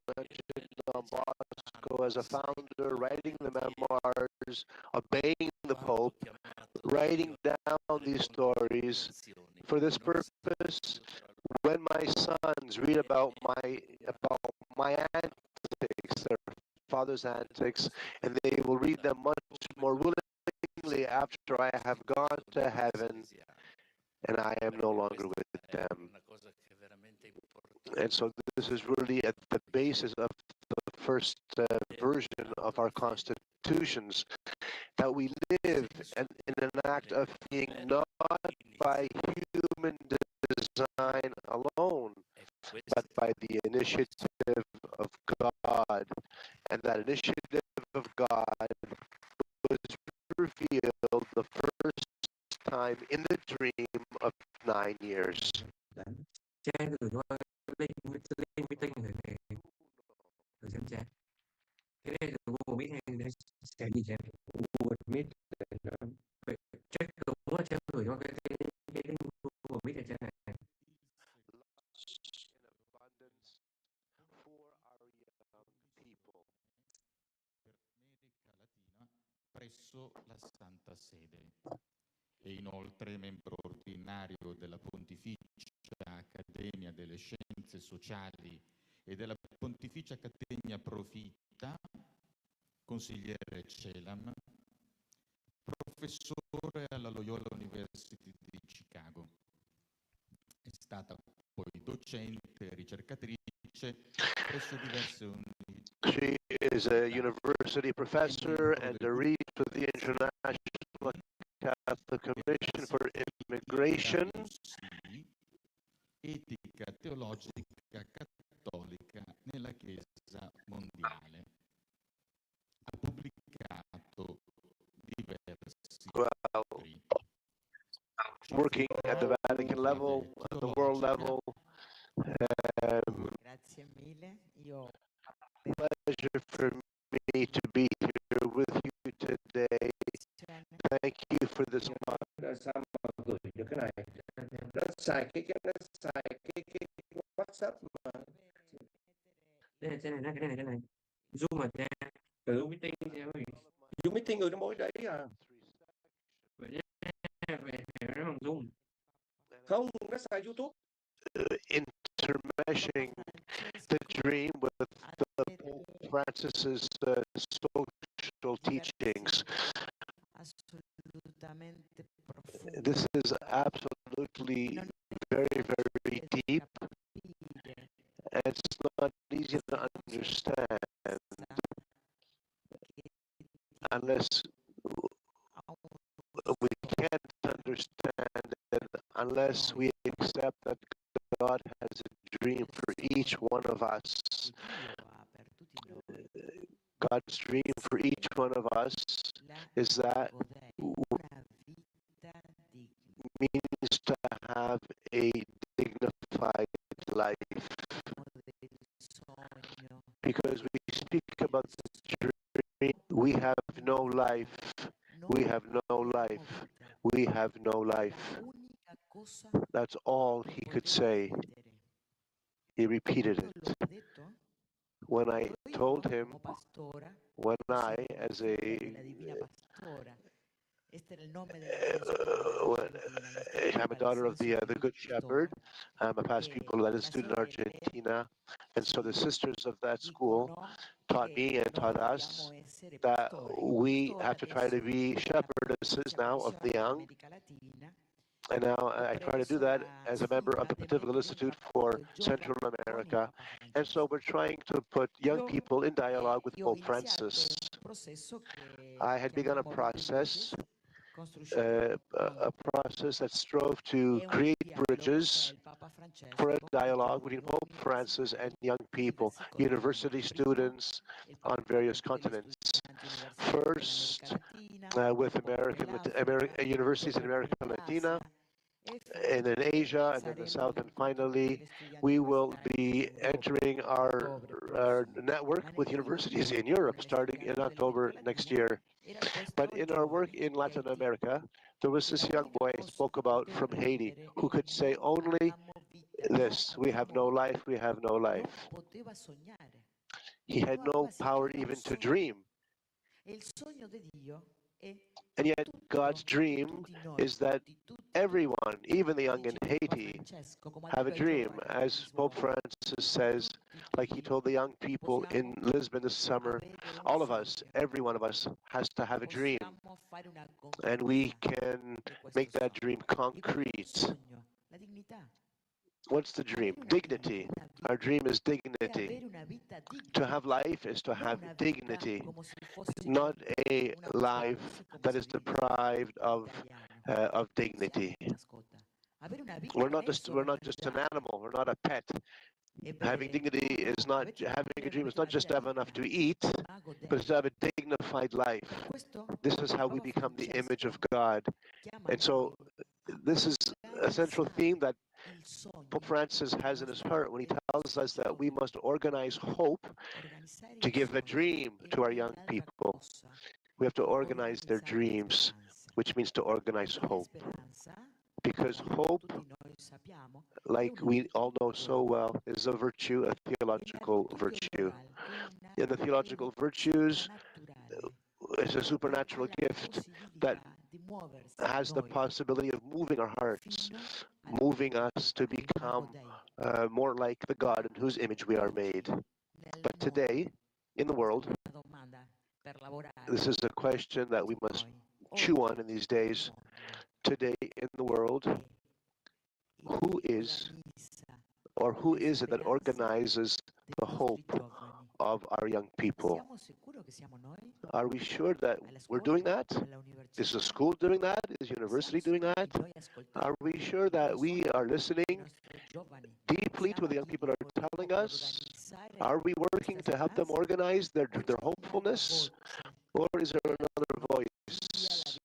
H: Imagine Don Bosco as a founder, writing the memoirs, obeying the Pope, writing down these stories. For this purpose, when my sons read about my antics, their father's antics, and they will read them much more willingly after I have gone to heaven and I am no longer with them. And so this is really at the basis of the first version of our constitutions, that we live in an act of being not by human design alone, but by the initiative of God. And that initiative of God was revealed the first time in the dream of 9 years.
C: Cha gửi qua link meeting người này thử xem cha. Cái này từ Google Meet hay sẽ gì cha? Google Meet vậy check đúng là cha gửi cho cái link Google Meet này cha này.
H: In abundance for our young people.
J: Per America Latina presso la Santa Sede. E inoltre membro ordinario della Pontificia Accademia delle Scienze Sociali e della Pontificia Accademia Pro Vita, consigliere CELAM, professore alla Loyola University di Chicago. È stata poi docente e ricercatrice presso diverse università.
H: She is a university professor and a read for the International Catholic Commission for Immigration.
J: Etica teologica cattolica nella Chiesa mondiale. Ha pubblicato diversi libri.
H: Working at the Vatican level, at the world level.
K: Grazie mille.
H: Pleasure for me to be here with you today. Thank you for this.
C: Sao mà gửi được cái này? Nó xài cái WhatsApp mà. Cái này. Zoom mà cha. Zoom meeting cha ơi. Zoom meeting người nó mỗi đấy à. Vậy về nó bằng Zoom. Không, nó xài YouTube.
H: Intermeshing the dream with the Pope Francis's social teachings. This is absolutely very, very deep, and it's not easy to understand unless we can't understand it unless we accept that God has a dream for each one of us. God's dream for each one of us is that means to have a dignified life. Because we speak about the We have no life. We have no life. We have no life. That's all he could say. He repeated it. When I told him, when I, as a I'm a daughter of the Good Shepherd. I'm a past pupil that is student in Argentina. And so the sisters of that school taught me and taught us that we have to try to be shepherdesses now of the young. And now I try to do that as a member of the Pontifical Institute for Central America. And so we're trying to put young people in dialogue with Pope Francis. I had begun a process that strove to create bridges for a dialogue between Pope Francis and young people, university students on various continents. First, with universities in America Latina, and in Asia, and then the South, and finally, we will be entering our network with universities in Europe starting in October next year. But in our work in Latin America, there was this young boy I spoke about from Haiti who could say only this: we have no life, we have no life. He had no power even to dream. And yet God's dream is that everyone, even the young in Haiti, have a dream. As Pope Francis says, like he told the young people in Lisbon this summer, all of us, every one of us, has to have a dream. And we can make that dream concrete. What's the dream? Dignity. Our dream is dignity. To have life is to have dignity, not a life that is deprived of dignity. We're not just an animal. We're not a pet. Having dignity is not, having a dream is not just to have enough to eat, but it's to have a dignified life. This is how we become the image of God. And so this is a central theme that Pope Francis has in his heart when he tells us that we must organize hope to give a dream to our young people. We have to organize their dreams, which means to organize hope. Because hope, like we all know so well, is a virtue, a theological virtue. And the theological virtues is a supernatural gift that has the possibility of moving our hearts, moving us to become more like the God in whose image we are made. But today, in the world, this is a question that we must chew on in these days. Today, in the world, who is it that organizes the hope of our young people? Are we sure that we're doing that? Is the school doing that? Is university doing that? Are we sure that we are listening deeply to what the young people are telling us? Are we working to help them organize their hopefulness? Or is there another voice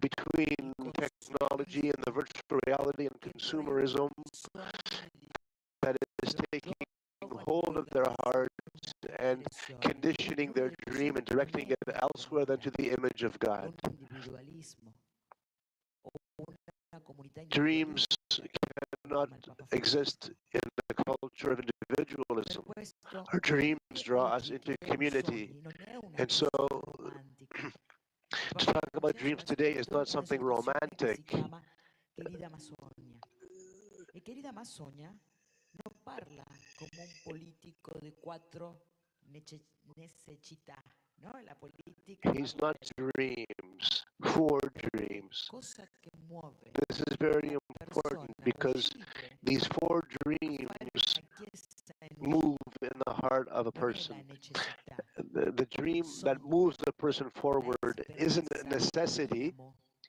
H: between technology and the virtual reality and consumerism that is taking hold of their hearts and conditioning their dream and directing it elsewhere than to the image of God? Dreams cannot exist in the culture of individualism. Our dreams draw us into community. And so to talk about dreams today is not something romantic. He's not dreams, four dreams. This is very important because these four dreams move in the heart of a person. The dream that moves the person forward isn't a necessity,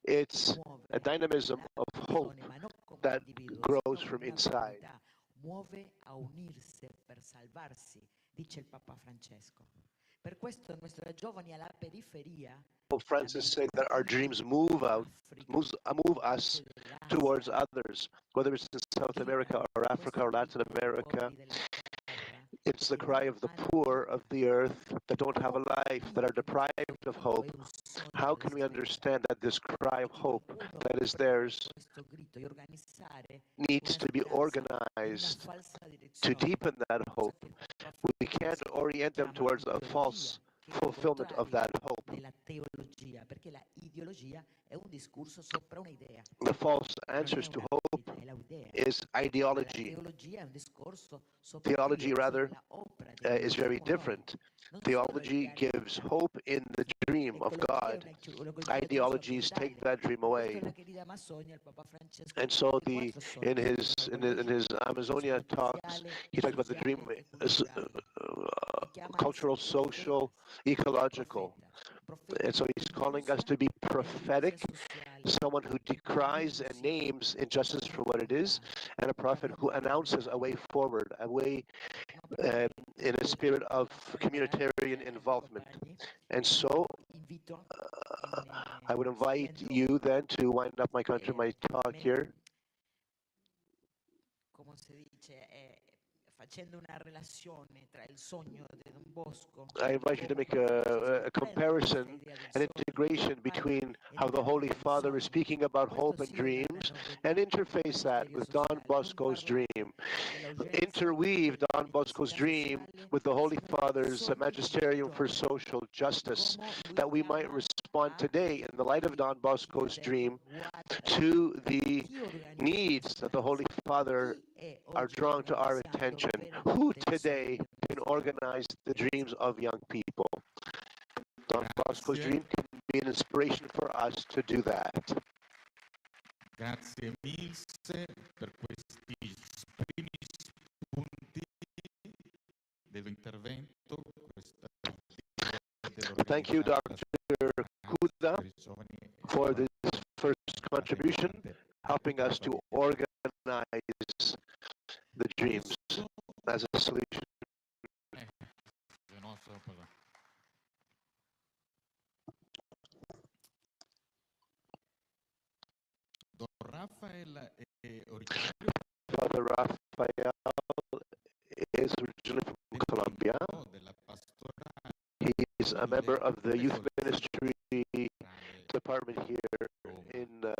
H: it's a dynamism of hope that grows from inside. Pope Francis said that our dreams move us towards others, whether it's in South America or Africa or Latin America. It's the cry of the poor of the earth that don't have a life, that are deprived of hope. How can we understand that this cry of hope that is theirs needs to be organized to deepen that hope? We can't orient them towards a false fulfillment of that hope. The false answers to hope is ideology. Theology, rather, is very different. Theology gives hope in the dream of God. Ideologies take that dream away. And so in his Amazonia talks, he talks about the dream cultural, social, ecological. And so he's calling us to be prophetic, someone who decries and names injustice for what it is, and a prophet who announces a way forward, a way in a spirit of communitarian involvement. And so I would invite you then to wind up my talk here. I invite you to make a comparison, an integration between how the Holy Father is speaking about hope and dreams, and interface that with Don Bosco's dream. Interweave Don Bosco's dream with the Holy Father's magisterium for social justice, that we might respond today in the light of Don Bosco's dream to the needs that the Holy Father are drawn to our attention. Who today can organize the dreams of young people? Don Bosco's dream can be an inspiration for us to do that.
J: Grazie mille per questi primi spunti dell'intervento.
H: Thank you, Dr. Kuda, for this first contribution, helping us to organize the dreams as a solution. Father Raphael is originally from Colombia. He's a member of the youth ministry department here in the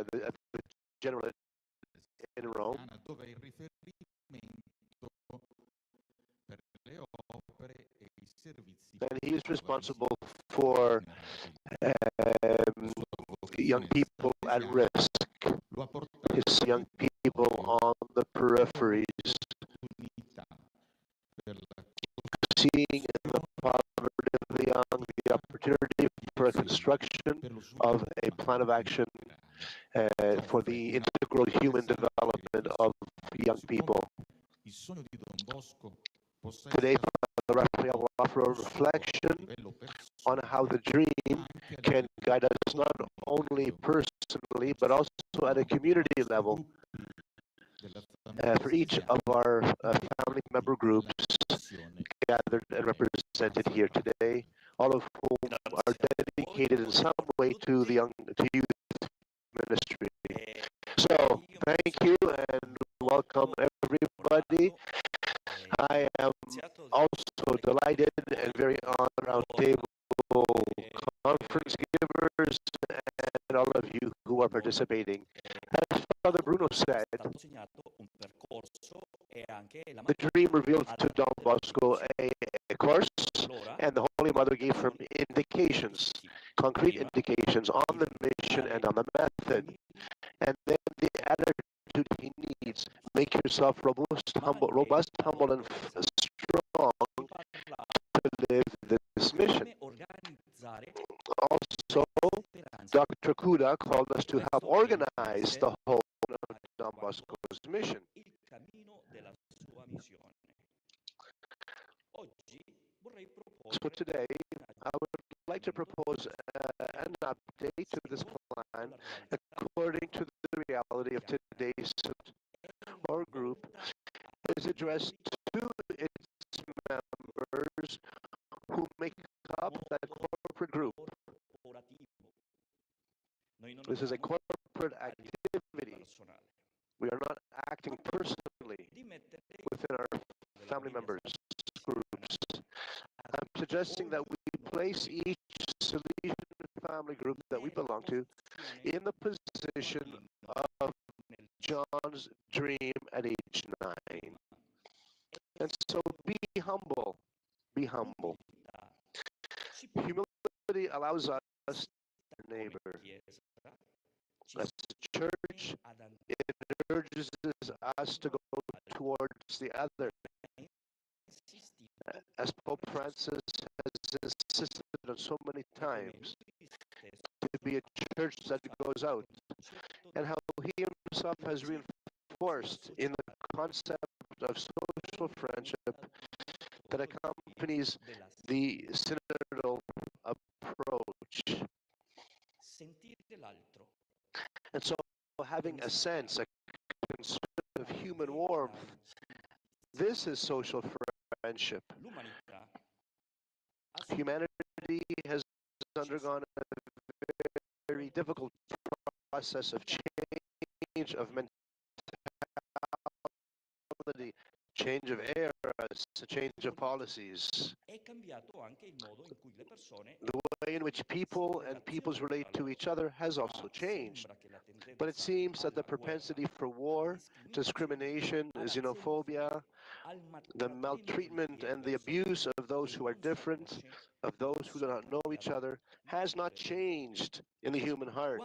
H: general in Rome. And he is responsible for young people at risk, his young people on the peripheries, seeing in the poverty of the young the opportunity for a construction of a plan of action for the integral human development of young people. Today, Father Raphael will offer a reflection on how the dream can guide us not only personally, but also at a community level for each of our family member groups gathered and represented here today, all of whom are dedicated in some way to the youth ministry. So, thank you and welcome everybody. I am also delighted and very honored our table conference givers and all of you who are participating. As Father Bruno said, the dream revealed to Don Bosco a course, and the Holy Mother gave him indications, concrete indications on the mission and on the method. And then the attitude he needs: make yourself robust, humble, and strong to live this mission. Also, Dr. Kuda called us to help organize the whole of Don Bosco's mission. So today, I would like to propose an update to this plan according to the reality of today's. Our group is addressed to its members who make up that corporate group. This is a corporate activity. We are not acting personally within our family members group. suggesting that we place each Salesian family group that we belong to in the position of John's dream at age 9. And so be humble. Be humble. Humility allows us to our neighbor. As a church, it urges us to go towards the other. As Pope Francis has insisted on so many times, to be a church that goes out, and how he himself has reinforced in the concept of social friendship that accompanies the synodal approach. And so having a sense, a concern of human warmth, this is social friendship. Humanity has undergone a very difficult process of change of mentality, change of eras, change of policies. The way in which people and peoples relate to each other has also changed. But it seems that the propensity for war, discrimination, xenophobia, the maltreatment and the abuse of those who are different, of those who do not know each other, has not changed in the human heart.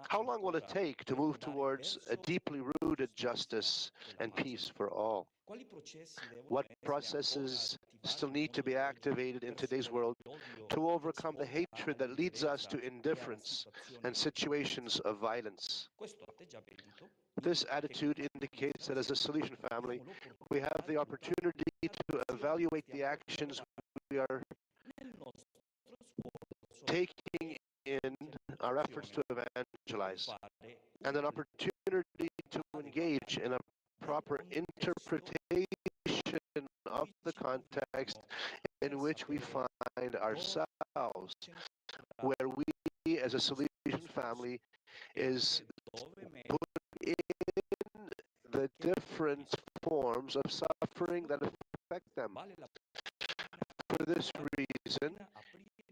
H: How long will it take to move towards a deeply rooted justice and peace for all? What processes still need to be activated in today's world to overcome the hatred that leads us to indifference and situations of violence? This attitude indicates that as a Salesian family, we have the opportunity to evaluate the actions we are taking in our efforts to evangelize, and an opportunity to engage in a proper interpretation of the context in which we find ourselves, where we as a Salesian family is put in the different forms of suffering that affect them. For this reason,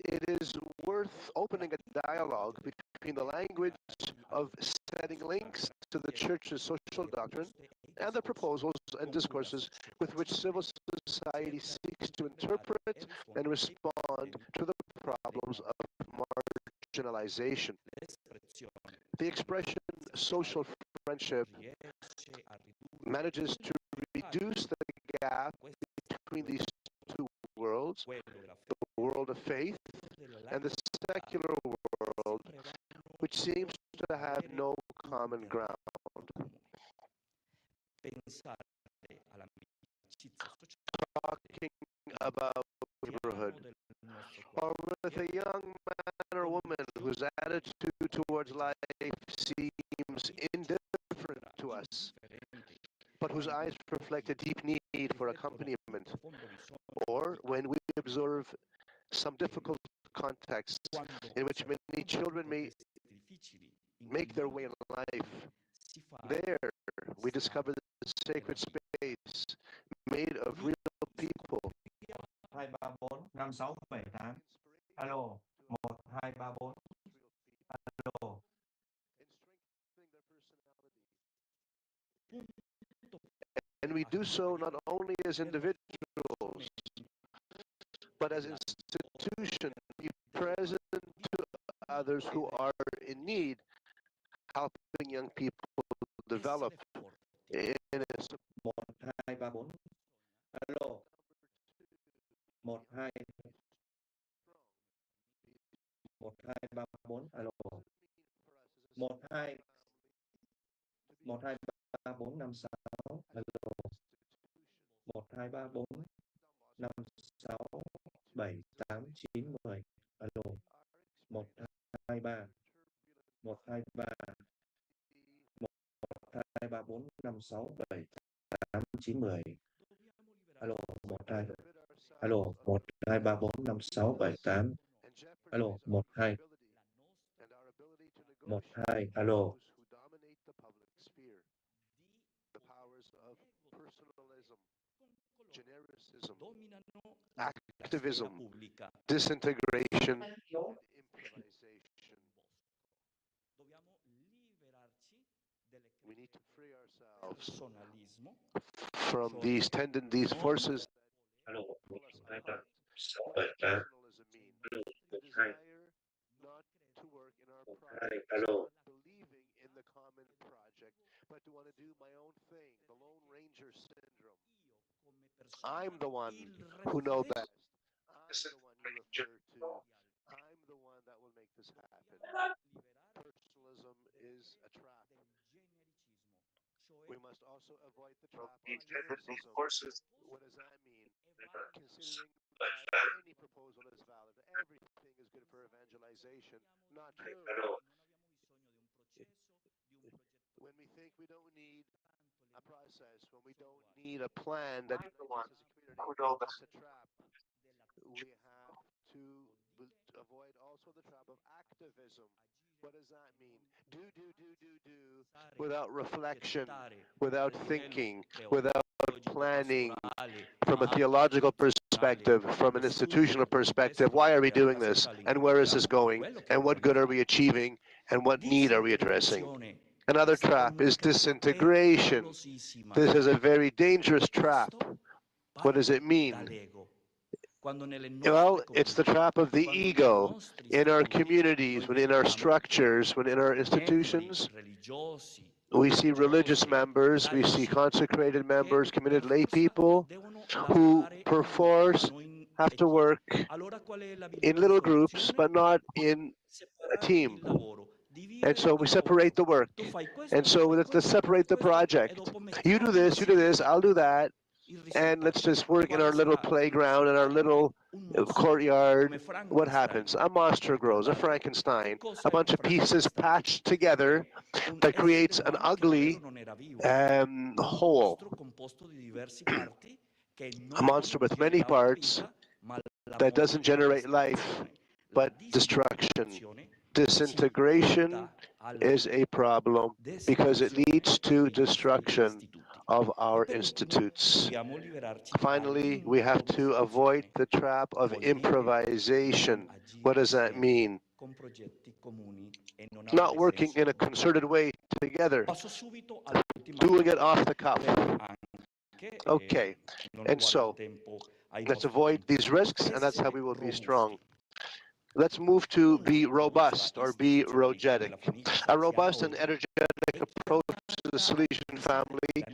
H: it is worth opening a dialogue between the language of setting links to the Church's social doctrine and the proposals and discourses with which civil society seeks to interpret and respond to the problems of marginalization. The expression social friendship manages to reduce the gap between these two worlds, the world of faith and the secular world, which seems to have no common ground. Talking about neighborhood, or with a young man or woman whose attitude towards life seems indifferent to us, but whose eyes reflect a deep need for accompaniment, or when we observe some difficult contexts in which many children may make their way in life. There, we discover the sacred space made of real people.
C: 2, 3, 4, 5, 6, 7, 8. Alo, 1, 2, 3, 4. Alo.
H: And we do so not only as individuals, but as institutions, be present to others who are in need, helping young people develop in a
C: 1, 2, 3, 4. Alo. 1, 2, 1, 2, 3, 4. Alo. 1, 2, 1, 2, 3, 4, 5, 6. Alo. 1, 2, 3, 4, 5, 6, 7, 8, 9, 10. Alo. 1, 2, 3, 1, 2, 3, 1, 2, 3, 4, 5, 6, 7, 8, 9, 10. Alo. 1, 2, alo. 1, 2, 3, 4, 5, 6, 7, 8. Alo. 1, 2, 1, 2, alo.
H: the powers of personalism, genericism, activism, disintegration, and improvisation. We need to free ourselves from these forces
C: Alo,
H: that pull us apart.
C: sáu
H: What
C: bảy
H: does
C: ba
H: personalism mean? The
C: hai
H: desire not to work in our
C: hai
H: projects,
C: alo
H: not believing in the common project, but to want to do my own thing, the Lone Ranger syndrome. I'm the one who know best. I'm the one you refer to. I'm the one that will make this happen. Personalism is a trap. We must also avoid the trap of genericity.
C: forces
H: What does that mean? Considering that any proposal is valid, everything is good for evangelization. Not
C: hai
H: true.
C: alo
H: When we think we don't need a process, when we don't need a plan that
C: I'm the
H: unites
C: one
H: us as a
C: who
H: community,
C: know that
H: it's a trap. We have to avoid also the trap of activism. What does that mean? Do without reflection, without thinking, without planning, from a theological perspective, from an institutional perspective. Why are we doing this? And where is this going? And what good are we achieving? And what need are we addressing? Another trap is disintegration. This is a very dangerous trap. What does it mean? Well, it's the trap of the ego in our communities, within our structures, within our institutions. We see religious members, we see consecrated members, committed lay people who perforce have to work in little groups, but not in a team. And so we separate the work. And so let's separate the project. You do this, I'll do that. And let's just work in our little playground, in our little courtyard. What happens? A monster grows, a Frankenstein, a bunch of pieces patched together that creates an ugly whole. A monster with many parts that doesn't generate life, but destruction. Disintegration is a problem because it leads to destruction of our institutes. Finally, we have to avoid the trap of improvisation. What does that mean? Not working in a concerted way together, doing it off the cuff. Okay, and so let's avoid these risks, and that's how we will be strong. Let's move to be robust or be rogetic. A robust and energetic approach to the Salesian family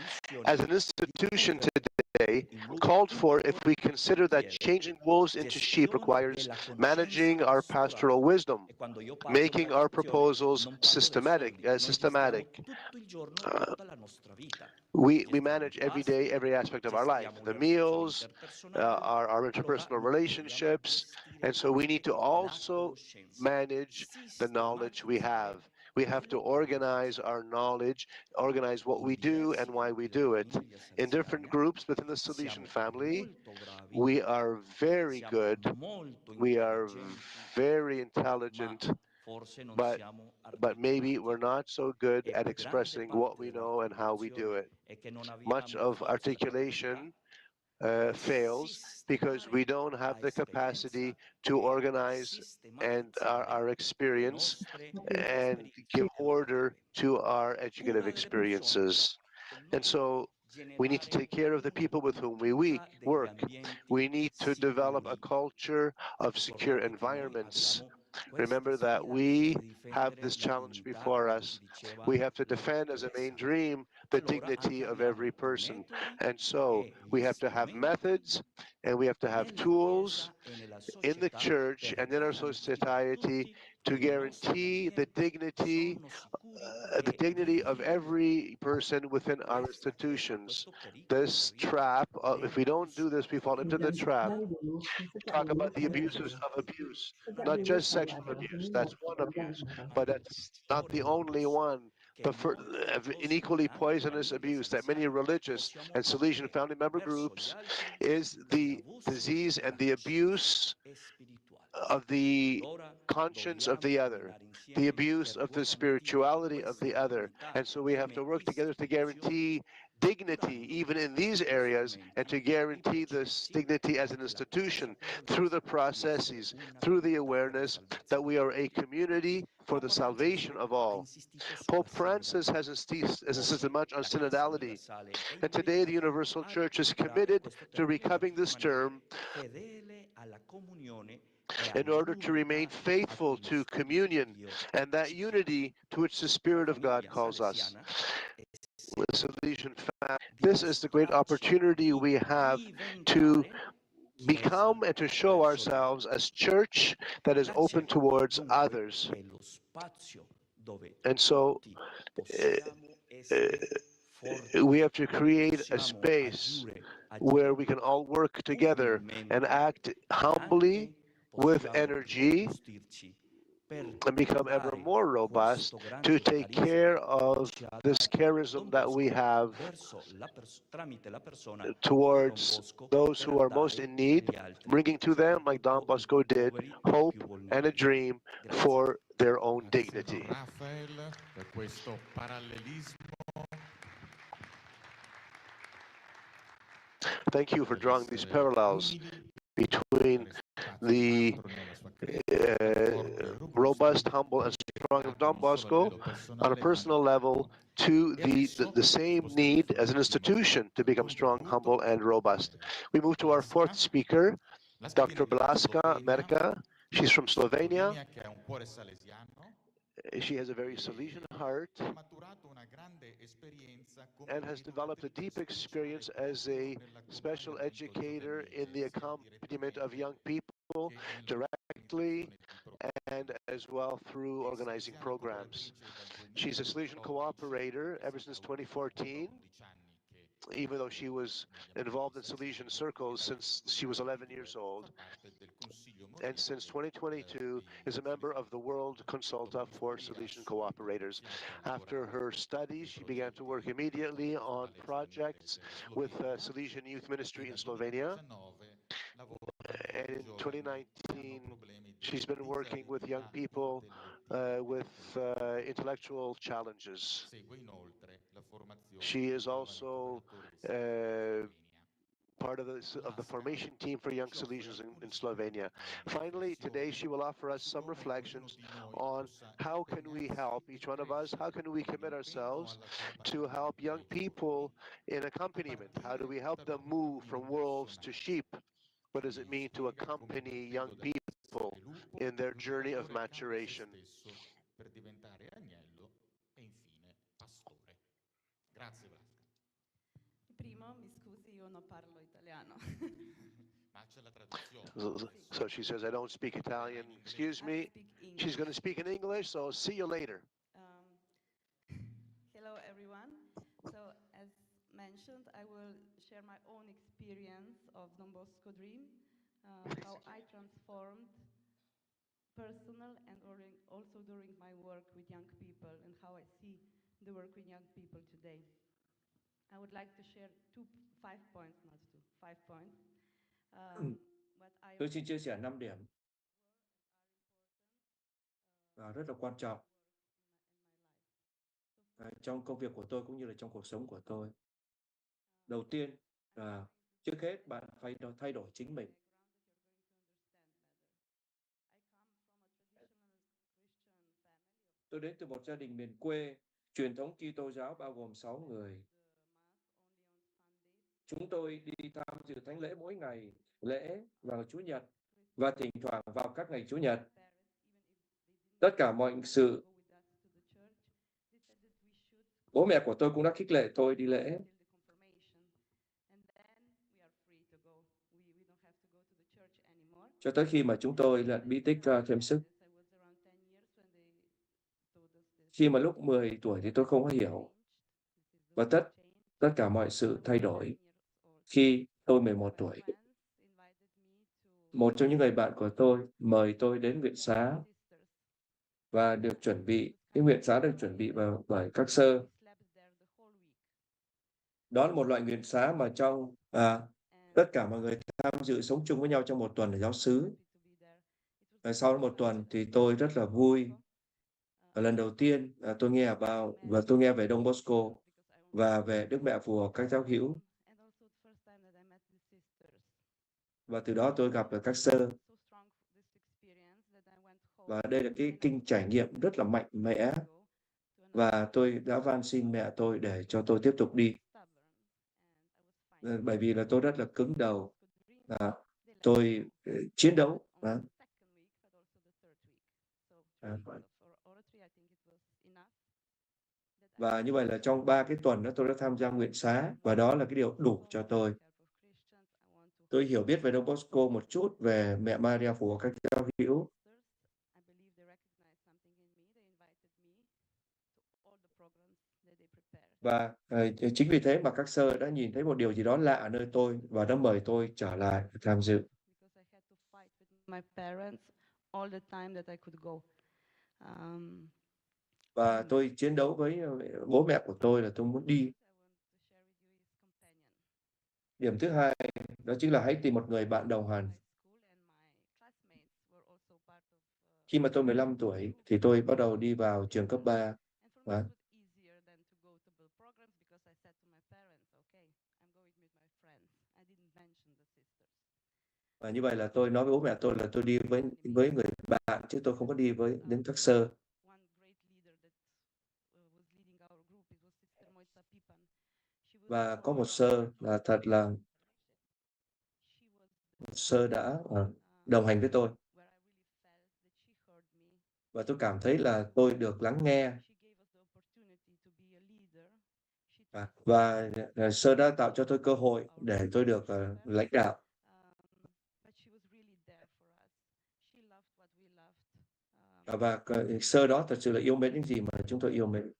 H: as an institution today called for if we consider that changing wolves into sheep requires managing our pastoral wisdom, making our proposals systematic. We manage every day, every aspect of our life, the meals, our interpersonal relationships, and so we need to also manage the knowledge we have. We have to organize our knowledge, organize what we do and why we do it. In different groups within the Salesian family, we are very good, we are very intelligent, but maybe we're not so good at expressing what we know and how we do it. Much of articulation fails because we don't have the capacity to organize and our experience and give order to our educative experiences. And so we need to take care of the people with whom we work. We need to develop a culture of secure environments. Remember that we have this challenge before us. We have to defend as a main dream the dignity of every person. And so we have to have methods and we have to have tools in the church and in our society to guarantee the dignity of every person within our institutions. This trap, if we don't do this, we fall into the trap. Talk about the abuses of abuse, not just sexual abuse, that's one abuse, but that's not the only one. An equally poisonous abuse that many religious and Salesian family member groups is the disease and the abuse of the conscience of the other, the abuse of the spirituality of the other. And so we have to work together to guarantee dignity even in these areas and to guarantee this dignity as an institution through the processes, through the awareness that we are a community for the salvation of all. Pope Francis has insisted much on synodality, and today the Universal Church is committed to recovering this term in order to remain faithful to communion and that unity to which the Spirit of God calls us. This is the great opportunity we have to become and to show ourselves as church that is open towards others. And so we have to create a space where we can all work together and act humbly with energy and become ever more robust to take care of this charism that we have towards those who are most in need, bringing to them, like Don Bosco did, hope and a dream for their own dignity.
J: Rafael, per questo parallelismo.
H: Thank you for drawing these parallels between the robust, humble, and strong of Don Bosco on a personal level to the same need as an institution to become strong, humble, and robust. We move to our fourth speaker, Dr. Blaska Merka. She's from Slovenia. She has a very Salesian heart and has developed a deep experience as a special educator in the accompaniment of young people directly and as well through organizing programs. She's a Salesian cooperator ever since 2014, even though she was involved in Salesian circles since she was 11 years old. And since 2022 is a member of the World Consulta for Salesian Cooperators. After her studies, she began to work immediately on projects with Salesian Youth Ministry in Slovenia. And in 2019, she's been working with young people with intellectual challenges. She is also part of the formation team for young Salesians in Slovenia. Finally, today she will offer us some reflections on how can we help each one of us, how can we commit ourselves to help young people in accompaniment? How do we help them move from wolves to sheep? What does it mean to accompany young people in their journey of maturation?
J: Per diventare agnello e infine pastore. Grazie Blasca.
K: Primo, mi scusi, io non parlo italiano.
J: Ma c'è la traduzione.
H: So she says, I don't speak Italian. Excuse me. She's going to speak in English, so see you later.
K: Hello, everyone. So, as mentioned, I will share my own experience of Don Bosco Dream, how I transformed personal and also during my work with young people and how I see the work with young people today. I would like to share 5 points, not 2, 5 points.
C: Tôi xin chia sẻ 5 điểm và rất là quan trọng trong công việc của tôi cũng như là trong cuộc sống của tôi. Đầu tiên là trước hết bạn phải thay đổi chính mình. Tôi đến từ một gia đình miền quê, truyền thống Kitô giáo bao gồm 6 người. Chúng tôi đi tham dự thánh lễ mỗi ngày lễ vào Chủ nhật và thỉnh thoảng vào các ngày Chủ nhật. Tất cả mọi sự bố mẹ của tôi cũng đã khích lệ tôi đi lễ. Cho tới khi mà chúng tôi là bí tích thêm sức. Khi mà lúc 10 tuổi thì tôi không có hiểu. Và tất cả mọi sự thay đổi khi tôi 11 tuổi. Một trong những người bạn của tôi mời tôi đến viện xá và được chuẩn bị, cái viện xá được chuẩn bị bởi các sơ. Đó là một loại viện xá mà trong tất cả mọi người tham dự sống chung với nhau trong một tuần ở giáo xứ. Và sau một tuần thì tôi rất là vui. Lần đầu tiên tôi nghe về Don Bosco và về Đức Mẹ Phù Hộ các giáo hữu. Và từ đó tôi gặp được các sơ. Và đây là cái kinh trải nghiệm rất là mạnh mẽ. Và tôi đã van xin mẹ tôi để cho tôi tiếp tục đi. Bởi vì là tôi rất là cứng đầu. Tôi chiến đấu. Và như vậy là trong 3 cái tuần đó tôi đã tham gia nguyện xá. Và đó là cái điều đủ cho tôi. Tôi hiểu biết về Don Bosco một chút, về mẹ Maria Phù Hộ các giáo hữu. Và chính vì thế mà các sơ đã nhìn thấy một điều gì đó lạ ở nơi tôi và đã mời tôi trở lại tham dự. Và tôi chiến đấu với bố mẹ của tôi là tôi muốn đi. Điểm thứ hai đó chính là hãy tìm một người bạn đồng hành. Khi mà tôi 15 tuổi thì tôi bắt đầu đi vào trường cấp 3. Và như vậy là tôi nói với bố mẹ tôi là tôi đi với người bạn chứ tôi không có đi với đến các sơ. Và có một sơ là thật là một sơ đã đồng hành với tôi. Và tôi cảm thấy là tôi được lắng nghe. Và sơ đã tạo cho tôi cơ hội để tôi được lãnh đạo. Và sơ đó thật sự là yêu mến những gì mà chúng tôi yêu mến.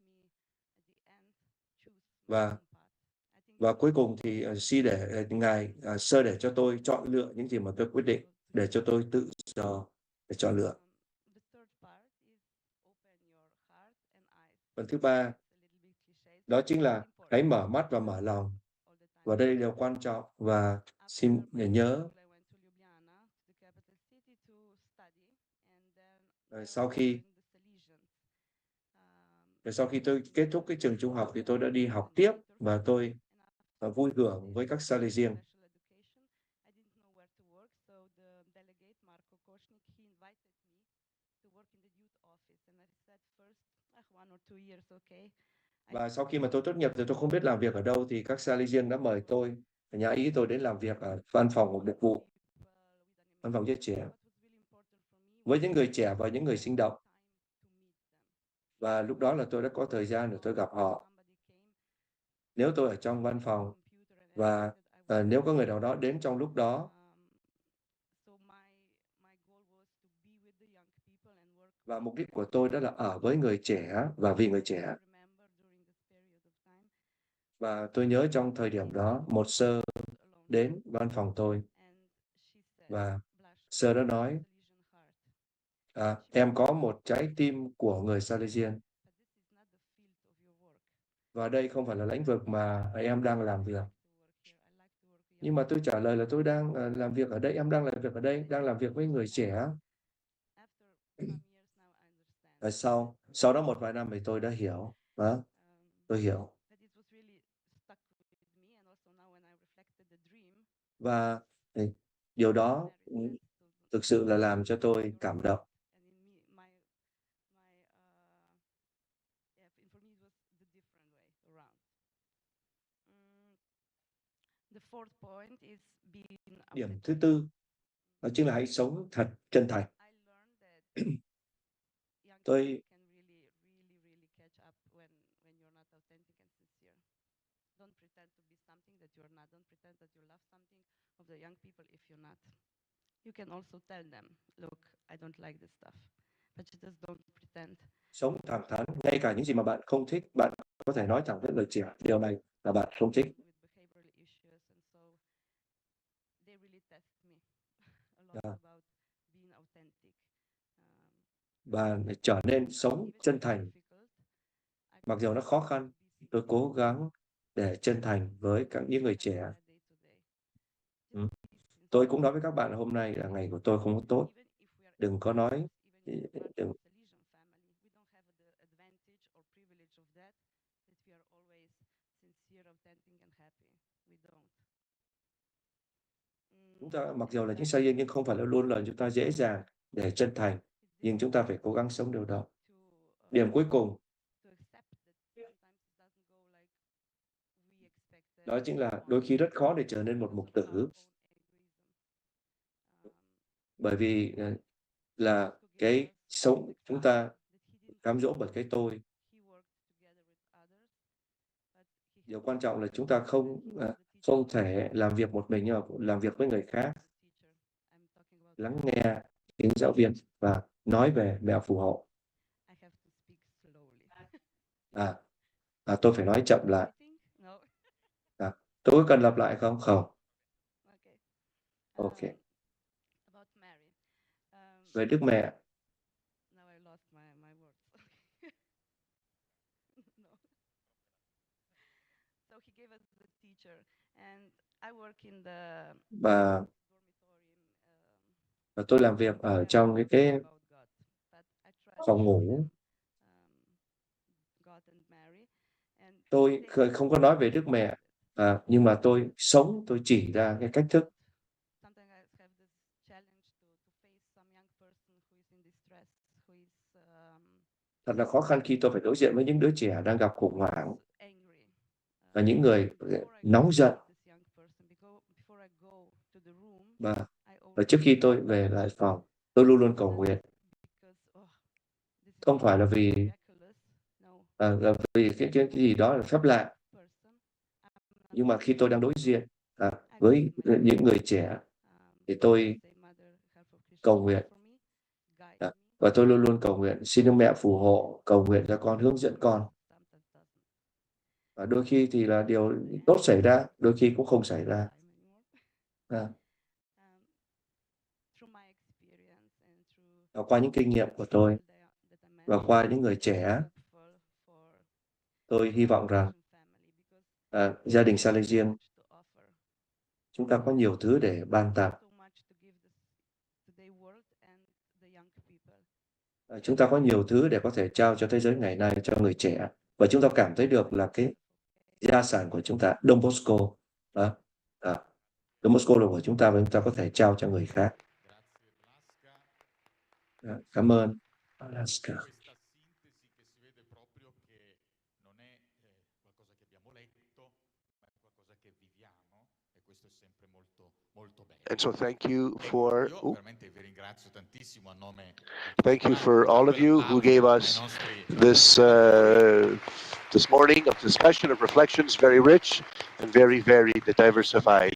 C: Và cuối cùng thì xin để ngài sơ để cho tôi chọn lựa những gì mà tôi quyết định, để cho tôi tự do để chọn lựa. Phần thứ ba đó chính là hãy mở mắt và mở lòng. Và đây là điều quan trọng và xin nhớ. Sau khi tôi kết thúc cái trường trung học thì tôi đã đi học tiếp và tôi vui hưởng với các Salesian. Và sau khi mà tôi tốt nghiệp thì tôi không biết làm việc ở đâu thì các Salesian đã mời tôi, nhã ý tôi đến làm việc ở văn phòng của mục vụ, văn phòng giới trẻ, với những người trẻ và những người sinh động. Và lúc đó là tôi đã có thời gian để tôi gặp họ. Nếu tôi ở trong văn phòng và nếu có người nào đó đến trong lúc đó, và mục đích của tôi đó là ở với người trẻ và vì người trẻ. Và tôi nhớ trong thời điểm đó, một sơ đến văn phòng tôi và sơ đã nói, em có một trái tim của người Salesian. Và đây không phải là lĩnh vực mà em đang làm việc. Nhưng mà tôi trả lời là tôi đang làm việc ở đây, em đang làm việc ở đây, đang làm việc với người trẻ. Sau đó một vài năm thì tôi đã hiểu. Tôi hiểu. Và điều đó thực sự là làm cho tôi cảm động. Điểm thứ tư đó chính là hãy sống thật chân thành. Tôi sống thẳng thắn, ngay cả những gì mà bạn không thích, bạn có thể nói thẳng với người trẻ điều này là bạn không thích. Và trở nên sống chân thành. Mặc dù nó khó khăn, tôi cố gắng để chân thành với những người trẻ. Tôi cũng nói với các bạn hôm nay là ngày của tôi không có tốt. Đừng có nói, Chúng ta mặc dù là những sai nhưng không phải là luôn là chúng ta dễ dàng để chân thành, nhưng chúng ta phải cố gắng sống điều đó. Điểm cuối cùng đó chính là đôi khi rất khó để trở nên một mục tử, bởi vì là cái sống chúng ta cám dỗ bởi cái tôi. Điều quan trọng là chúng ta không thể làm việc một mình, nhưng mà làm việc với người khác, lắng nghe tiếng giáo viên và nói về mẹo phù hộ. Tôi phải nói chậm lại. Tôi có cần lặp lại không? Không. Ok. Về Đức Mẹ. Và tôi làm việc ở trong cái phòng ngủ. Tôi không có nói về Đức Mẹ, nhưng mà tôi sống, tôi chỉ ra cái cách thức. Thật là khó khăn khi tôi phải đối diện với những đứa trẻ đang gặp khủng hoảng và những người nóng giận. Và trước khi tôi về lại phòng, tôi luôn luôn cầu nguyện. Không phải là vì cái gì đó là phép lạ, nhưng mà khi tôi đang đối diện với những người trẻ thì tôi cầu nguyện. Và tôi luôn luôn cầu nguyện xin Đức Mẹ phù hộ, cầu nguyện cho con, hướng dẫn con. Và đôi khi thì là điều tốt xảy ra, đôi khi cũng không xảy ra. Và qua những kinh nghiệm của tôi và qua những người trẻ, tôi hy vọng rằng gia đình Salesian chúng ta có nhiều thứ để ban tặng. Chúng ta có nhiều thứ để có thể trao cho thế giới ngày nay, cho người trẻ. Và chúng ta cảm thấy được là cái gia sản của chúng ta, Don Bosco. Don Bosco là của chúng ta và chúng ta có thể trao cho người khác. Cảm ơn Alaska.
H: And so thank you for all of you who gave us this this morning of discussion, of reflections, very rich and very diversified.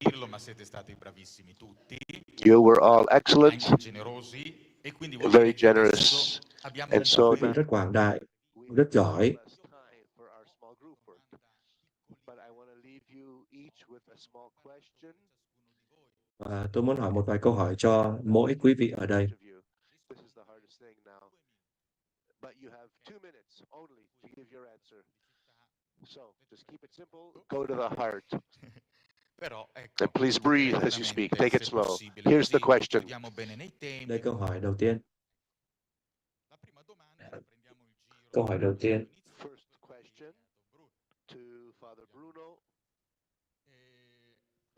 H: You were all excellent, very generous, and so
C: rất quảng đại, rất giỏi. Và tôi muốn hỏi một vài câu hỏi cho mỗi quý vị ở đây.
H: Go to the heart. And please breathe as you speak. Take it slow. Here's the question.
C: Đây câu hỏi đầu tiên. Câu hỏi đầu tiên.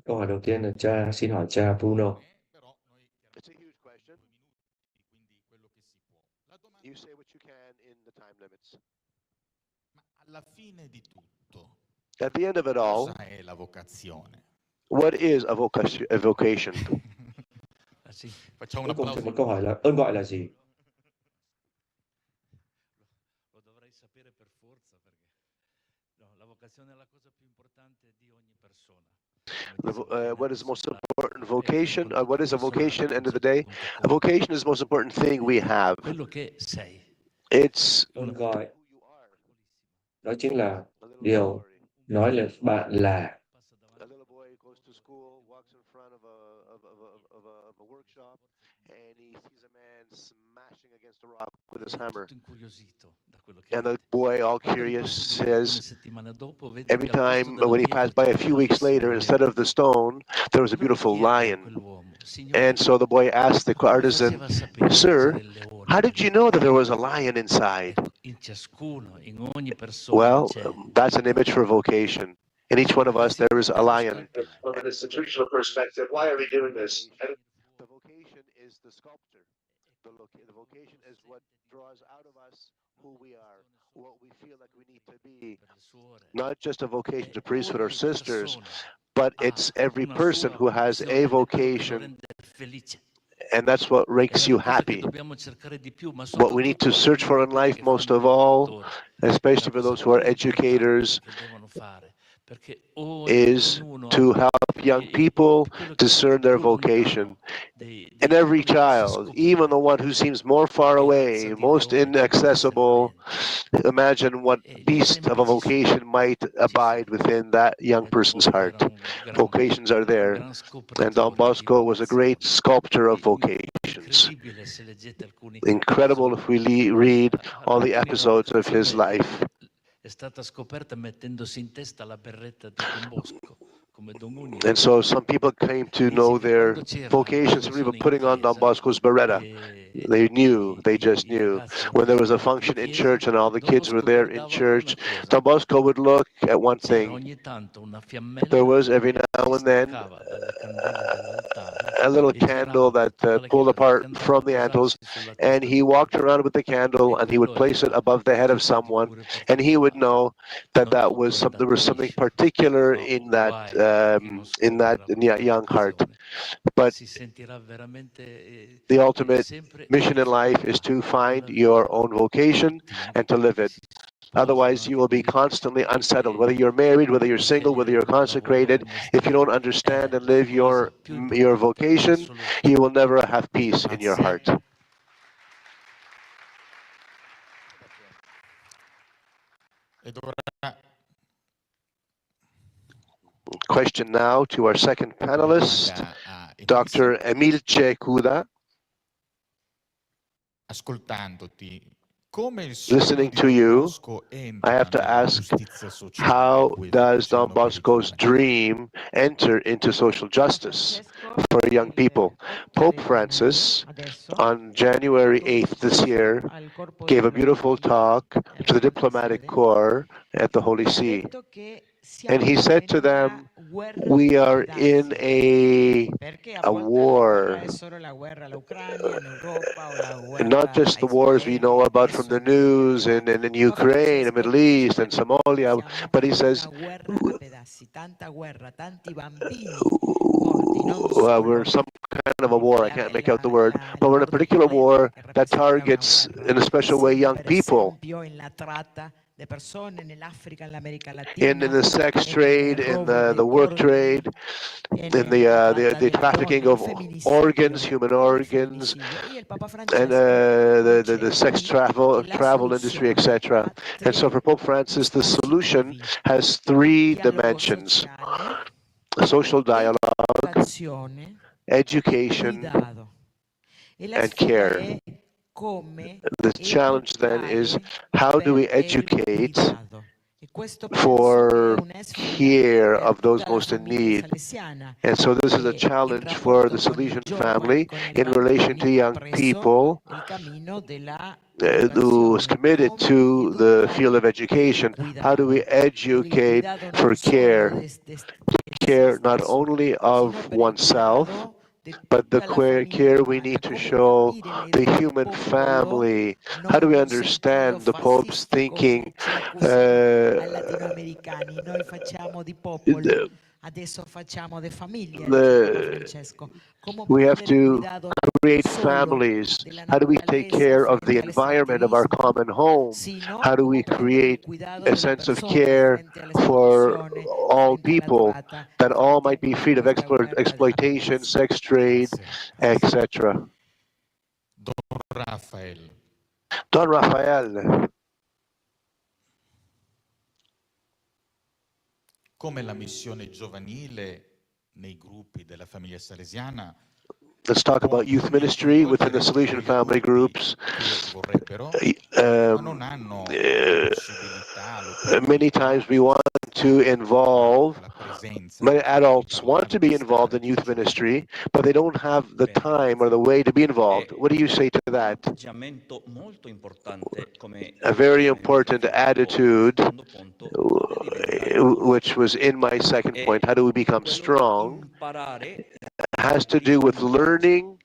C: Câu hỏi đầu tiên là xin hỏi cha Bruno.
H: You say what you can in the time limits. At the end of it all, what is a vocation?
C: Cuối cùng thì một câu hỏi là ơn gọi là gì?
H: What is the most important vocation? What is a vocation? End of the day, a vocation is the most important thing we have. It's
C: ơn gọi. Đó chính là điều nói là bạn là.
H: A little boy goes to school, walks in front of a workshop, and he sees a man smashing against a rock with his hammer. And the boy, all curious, says, every time when he passed by a few weeks later, instead of the stone, there was a beautiful lion. And so the boy asked the artisan, "Sir, how did you know that there was a lion inside?" Well, that's an image for vocation. In each one of us, there is a lion. From an institutional perspective, why are we doing this? The vocation is the sculptor. The vocation is what draws out of us who we are, what we feel like we need to be. Not just a vocation to priesthood or sisters, but it's every person who has a vocation, and that's what makes you happy. What we need to search for in life most of all, especially for those who are educators, is to help young people discern their vocation. And every child, even the one who seems more far away, most inaccessible, imagine what beast of a vocation might abide within that young person's heart. Vocations are there. And Don Bosco was a great sculptor of vocations. Incredible if we read all the episodes of his life. And so some people came to know their vocations simply by putting on Don Bosco's beretta. They knew, they just knew. When there was a function in church and all the kids were there in church, Don Bosco would look at one thing. There was every now and then a little candle that pulled apart from the antles, and he walked around with the candle and he would place it above the head of someone, and he would know that there was something particular in that young heart. But the ultimate mission in life is to find your own vocation and to live it. Otherwise, you will be constantly unsettled. Whether you're married, whether you're single, whether you're consecrated, if you don't understand and live your vocation, you will never have peace in your heart. Question now to our second panelist, Dr. Emilce Cuda. Listening to you, I have to ask, how does Don Bosco's dream enter into social justice for young people? Pope Francis, on January 8th this year, gave a beautiful talk to the diplomatic corps at the Holy See. And he said to them, we are in a war, and not just the wars we know about from the news and in Ukraine, the Middle East, and Somalia, but he says, we're some kind of a war, I can't make out the word, but we're in a particular war that targets, in a special way, young people. In the sex trade, in the work trade, in the trafficking of organs, human organs, and the sex travel industry, etc. And so for Pope Francis, the solution has three dimensions: social dialogue, education, and care. The challenge then is, how do we educate for care of those most in need? And so this is a challenge for the Salesian family in relation to young people who is committed to the field of education. How do we educate for care? Care not only of oneself, but the care we need to show the human family. How do we understand the Pope's thinking? We have to create families. How do we take care of the environment of our common home? How do we create a sense of care for all people, that all might be free of exploitation, sex trade, etc.? Don Rafael.
J: Come la missione giovanile nei gruppi della famiglia salesiana
H: Let's talk about youth ministry within the Salesian family groups. Many times we want to involve, many adults want to be involved in youth ministry, but they don't have the time or the way to be involved. What do you say to that? A very important attitude, which was in my second point, how do we become strong, has to do with learning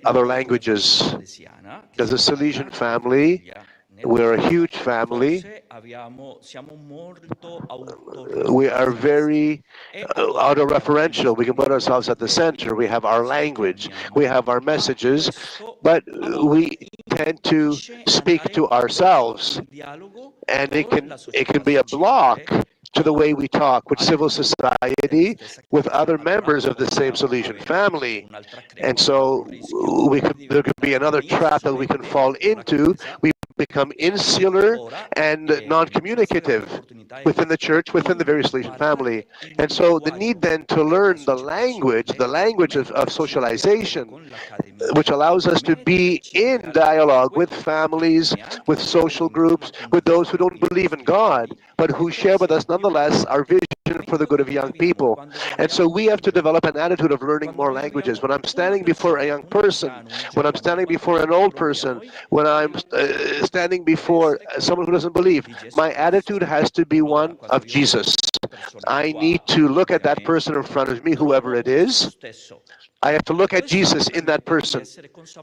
H: other languages. As a Salesian family, we're a huge family. We are very auto-referential. We can put ourselves at the center. We have our language. We have our messages. But we tend to speak to ourselves. And it can be a block to the way we talk with civil society, with other members of the same Salesian family. And so there could be another trap that we can fall into. We become insular and non-communicative within the church, within the very Salesian family. And so the need then to learn the language of socialization, which allows us to be in dialogue with families, with social groups, with those who don't believe in God, but who share with us nonetheless our vision for the good of young people. And so we have to develop an attitude of learning more languages. When I'm standing before a young person, when I'm standing before an old person, when I'm standing before someone who doesn't believe, my attitude has to be one of Jesus. I need to look at that person in front of me, whoever it is. I have to look at Jesus in that person.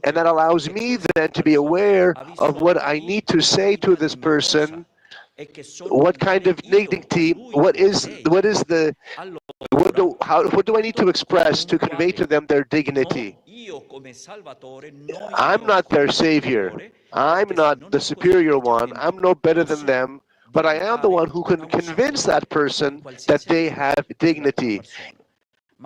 H: And that allows me then to be aware of what I need to say to this person, what kind of dignity, what do I need to express to convey to them their dignity? I'm not their savior. I'm not the superior one. I'm no better than them, but I am the one who can convince that person that they have dignity.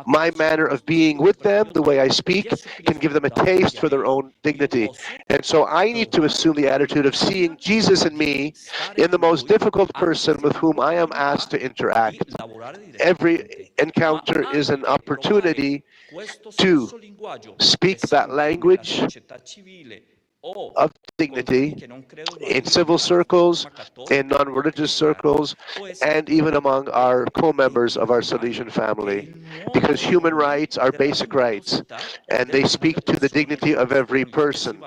H: My manner of being with them, the way I speak, can give them a taste for their own dignity. And so I need to assume the attitude of seeing Jesus in me, in the most difficult person with whom I am asked to interact. Every encounter is an opportunity to speak that language of dignity in civil circles, in non-religious circles, and even among our co-members of our Salesian family. Because human rights are basic rights, and they speak to the dignity of every person.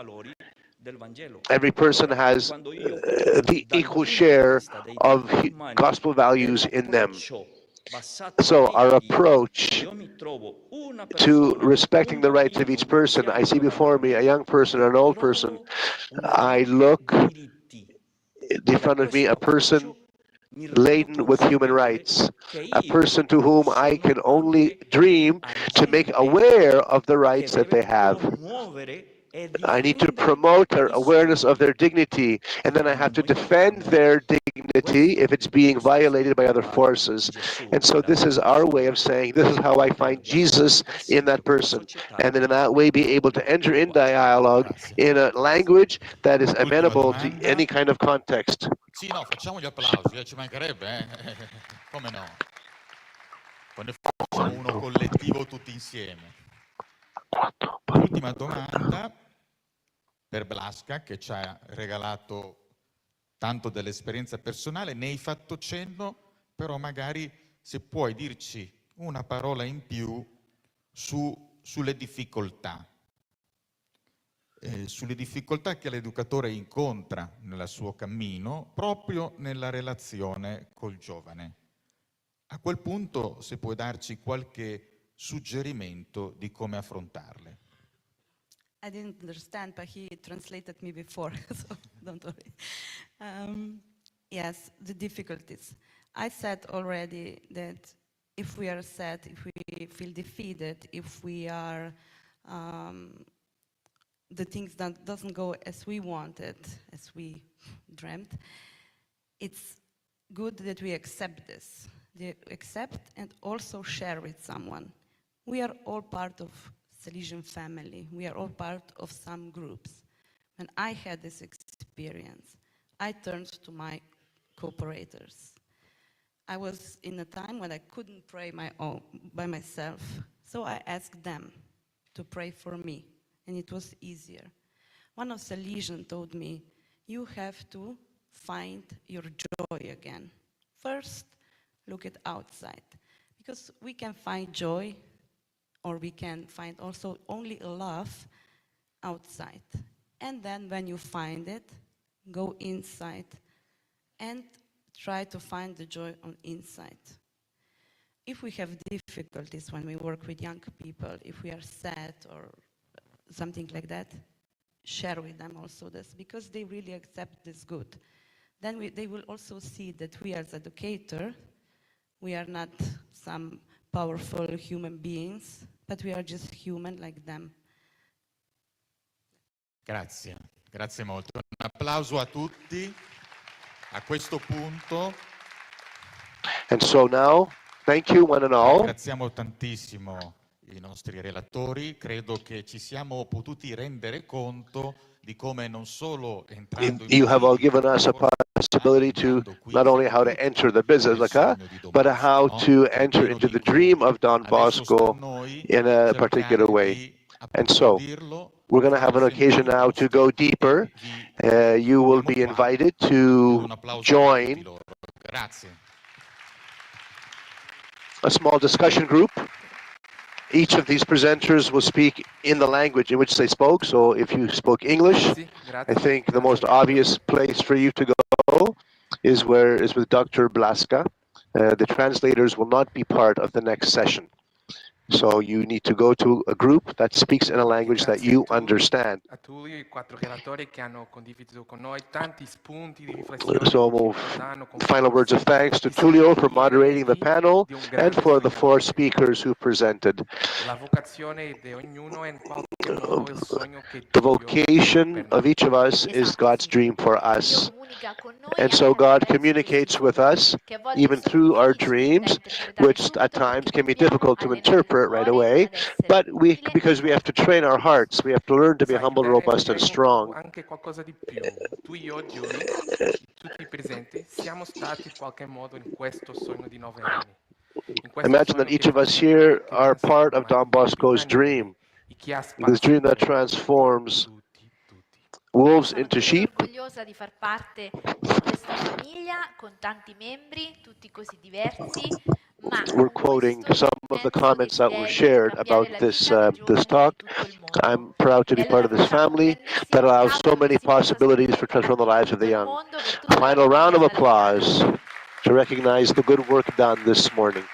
H: Every person has the equal share of gospel values in them. So our approach to respecting the rights of each person, I see before me a young person, an old person. I look in front of me a person laden with human rights, a person to whom I can only dream to make aware of the rights that they have. I need to promote their awareness of their dignity, and then I have to defend their dignity if it's being violated by other forces. And so this is our way of saying, this is how I find Jesus in that person. And then in that way be able to enter in dialogue in a language that is amenable to any kind of context.
J: Sì, no, facciamo gli applausi, ci mancherebbe, come no? Quando facciamo uno collettivo tutti insieme. L'ultima domanda per Blaska, che ci ha regalato tanto dell'esperienza personale, ne hai fatto cenno, però magari se puoi dirci una parola in più sulle difficoltà. Sulle difficoltà che l'educatore incontra nel suo cammino, proprio nella relazione col giovane. A quel punto, se puoi darci qualche suggerimento di come affrontarle.
K: I didn't understand, but he translated me before, so don't worry. Yes, the difficulties. I said already that if we are sad, if we feel defeated, if we are the things that doesn't go as we wanted, as we dreamt, it's good that we accept this. Accept and also share with someone. We are all part of Salesian family. We are all part of some groups. When I had this experience, I turned to my cooperators. I was in a time when I couldn't pray by myself, so I asked them. to pray for me, and it was easier. One of the Salesians told me, you have to find your joy again. First, look at outside, because we can find joy, or we can find also only love outside. And then when you find it, go inside and try to find the joy on inside. If we have difficulties when we work with young people, if we are sad or something like that, share with them also this, because they really accept this good. Then they will also see that we as educators, we are not some powerful human beings, but we are just human like them.
J: Grazie, grazie molto. Un applauso a tutti. A questo punto.
H: And so now, thank you one and all.
J: Ringraziamo tantissimo i nostri relatori. Credo che ci siamo potuti rendere conto di come non solo entrando in
H: You have all given us a possibility to not only how to enter the Basilica, but how to enter into the dream of Don Bosco in a particular way. And so, we're going to have an occasion now to go deeper. You will be invited to join a small discussion group. Each of these presenters will speak in the language in which they spoke. So if you spoke English, I think the most obvious place for you to go is with Dr. Blaska. The translators will not be part of the next session. So you need to go to a group that speaks in a language that you understand.
A: A Tullio, i 4 relatori che hanno condiviso con noi tanti spunti di riflessione.
H: So final words of thanks to Tullio for moderating the panel and for the 4 speakers who presented.
A: La vocazione di ognuno è in qualche modo il sogno che
H: The vocation of each of us is God's dream for us. And so God communicates with us even through our dreams, which at times can be difficult to interpret right away, but because we have to train our hearts, we have to learn to be humble, robust, and strong.
A: Anche qualcosa di più. Tu, io, Giulia, tutti i presenti, siamo stati in qualche modo in questo sogno di 9 anni.
H: Imagine that each of us here are part of Don Bosco's dream, this dream that transforms wolves into sheep.
B: Orgogliosa di far parte di questa famiglia con tanti membri, tutti così diversi.
H: We're quoting some of the comments that were shared about this talk. I'm proud to be part of this family that allows so many possibilities for transforming the lives of the young. A final round of applause to recognize the good work done this morning.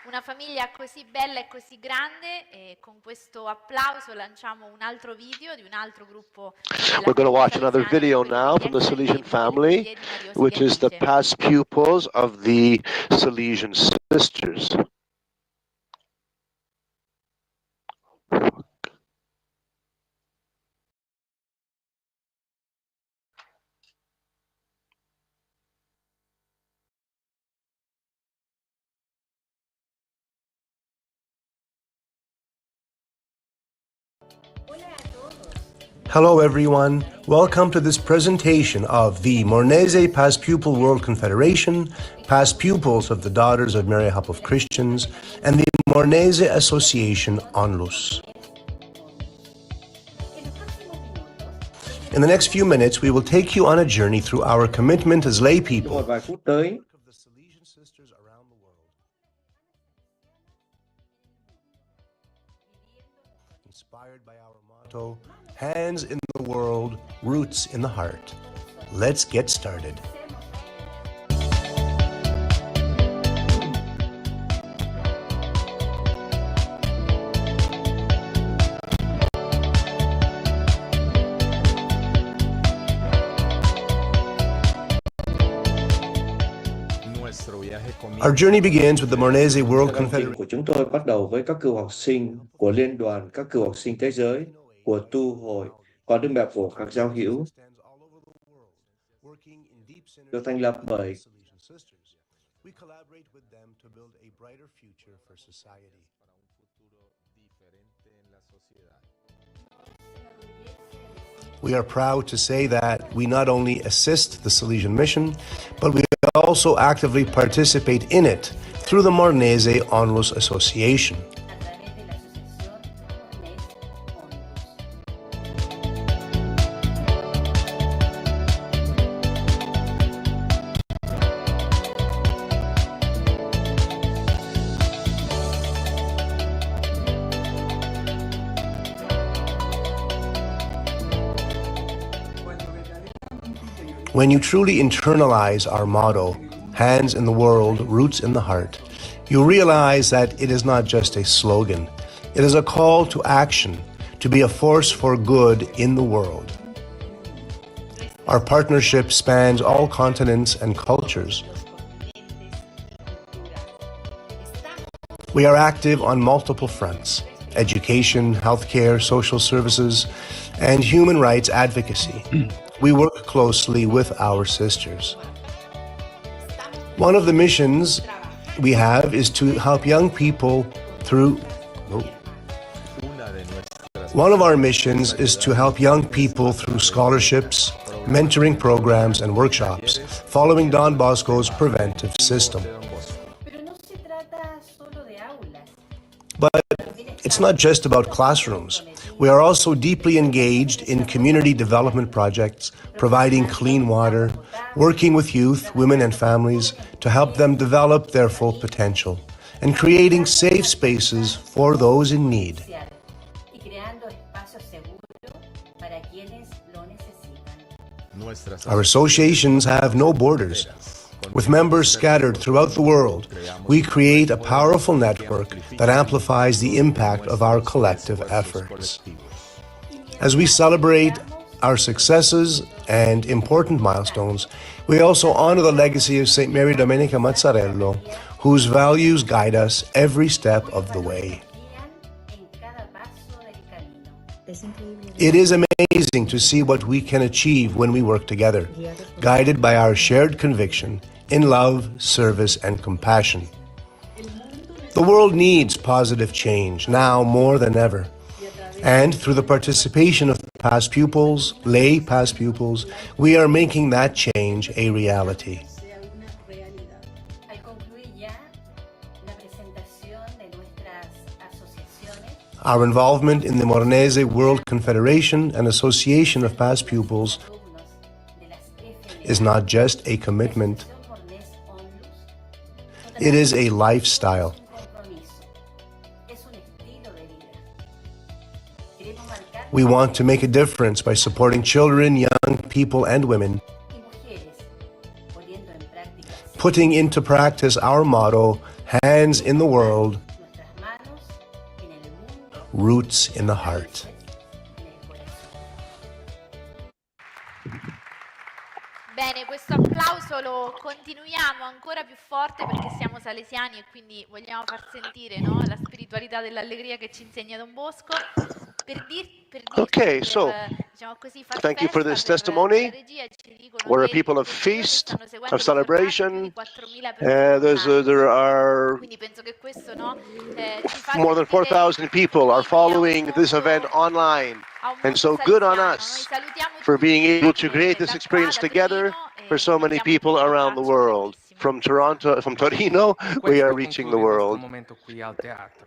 B: Una famiglia così bella e così grande, e con questo applauso lanciamo un altro video di un altro gruppo.
H: We're going to watch another video now from the Salesian family, which is the past pupils of the Salesian sisters.
L: Hello everyone, welcome to this presentation of the Mornese Past Pupil World Confederation, Past Pupils of the Daughters of Mary Help of Christians, and the Mornese Association Onlus. In the next few minutes, we will take you on a journey through our commitment as lay people. Inspired by our motto, hands in the world, roots in the heart. Let's get started. Our journey begins with the Mornese World Confederation.
C: Của chúng tôi bắt đầu với các cựu học sinh của Liên đoàn các cựu học sinh thế giới, của tu hội, qua đức mẹ của các giáo hữu, được thành lập bởi
L: We collaborate with them to build a brighter future for society. We are proud to say that we not only assist the Salesian mission, but we also actively participate in it through the Mornese Onlus Association. When you truly internalize our motto, hands in the world, roots in the heart, you realize that it is not just a slogan. It is a call to action, to be a force for good in the world. Our partnership spans all continents and cultures. We are active on multiple fronts: education, healthcare, social services, and human rights advocacy. We work closely with our sisters. One of the missions we have is to help young people through... One of our missions is to help young people through scholarships, mentoring programs, and workshops, following Don Bosco's preventive system. But it's not just about classrooms. We are also deeply engaged in community development projects, providing clean water, working with youth, women, and families to help them develop their full potential, and creating safe spaces for those in need. Our associations have no borders. With members scattered throughout the world, we create a powerful network that amplifies the impact of our collective efforts. As we celebrate our successes and important milestones, we also honor the legacy of St. Mary Domenica Mazzarello, whose values guide us every step of the way. It is amazing to see what we can achieve when we work together, guided by our shared conviction in love, service, and compassion. The world needs positive change now more than ever. And through the participation of past pupils, lay past pupils, we are making that change a reality. Our involvement in the Mornese World Confederation and Association of Past Pupils is not just a commitment, it is a lifestyle. We want to make a difference by supporting children, young people, and women, putting into practice our motto, hands in the world, roots in the heart.
B: Bene, questo applauso lo continuiamo ancora più forte perché siamo salesiani e quindi vogliamo far sentire, no, la spiritualità dell'allegria che ci insegna Don Bosco.
H: Okay, so thank you for this testimony. We're a people of feast, of celebration. There are more than 4,000 people are following this event online. And so good on us for being able to create this experience together for so many people around the world. From Torino, we are reaching the world.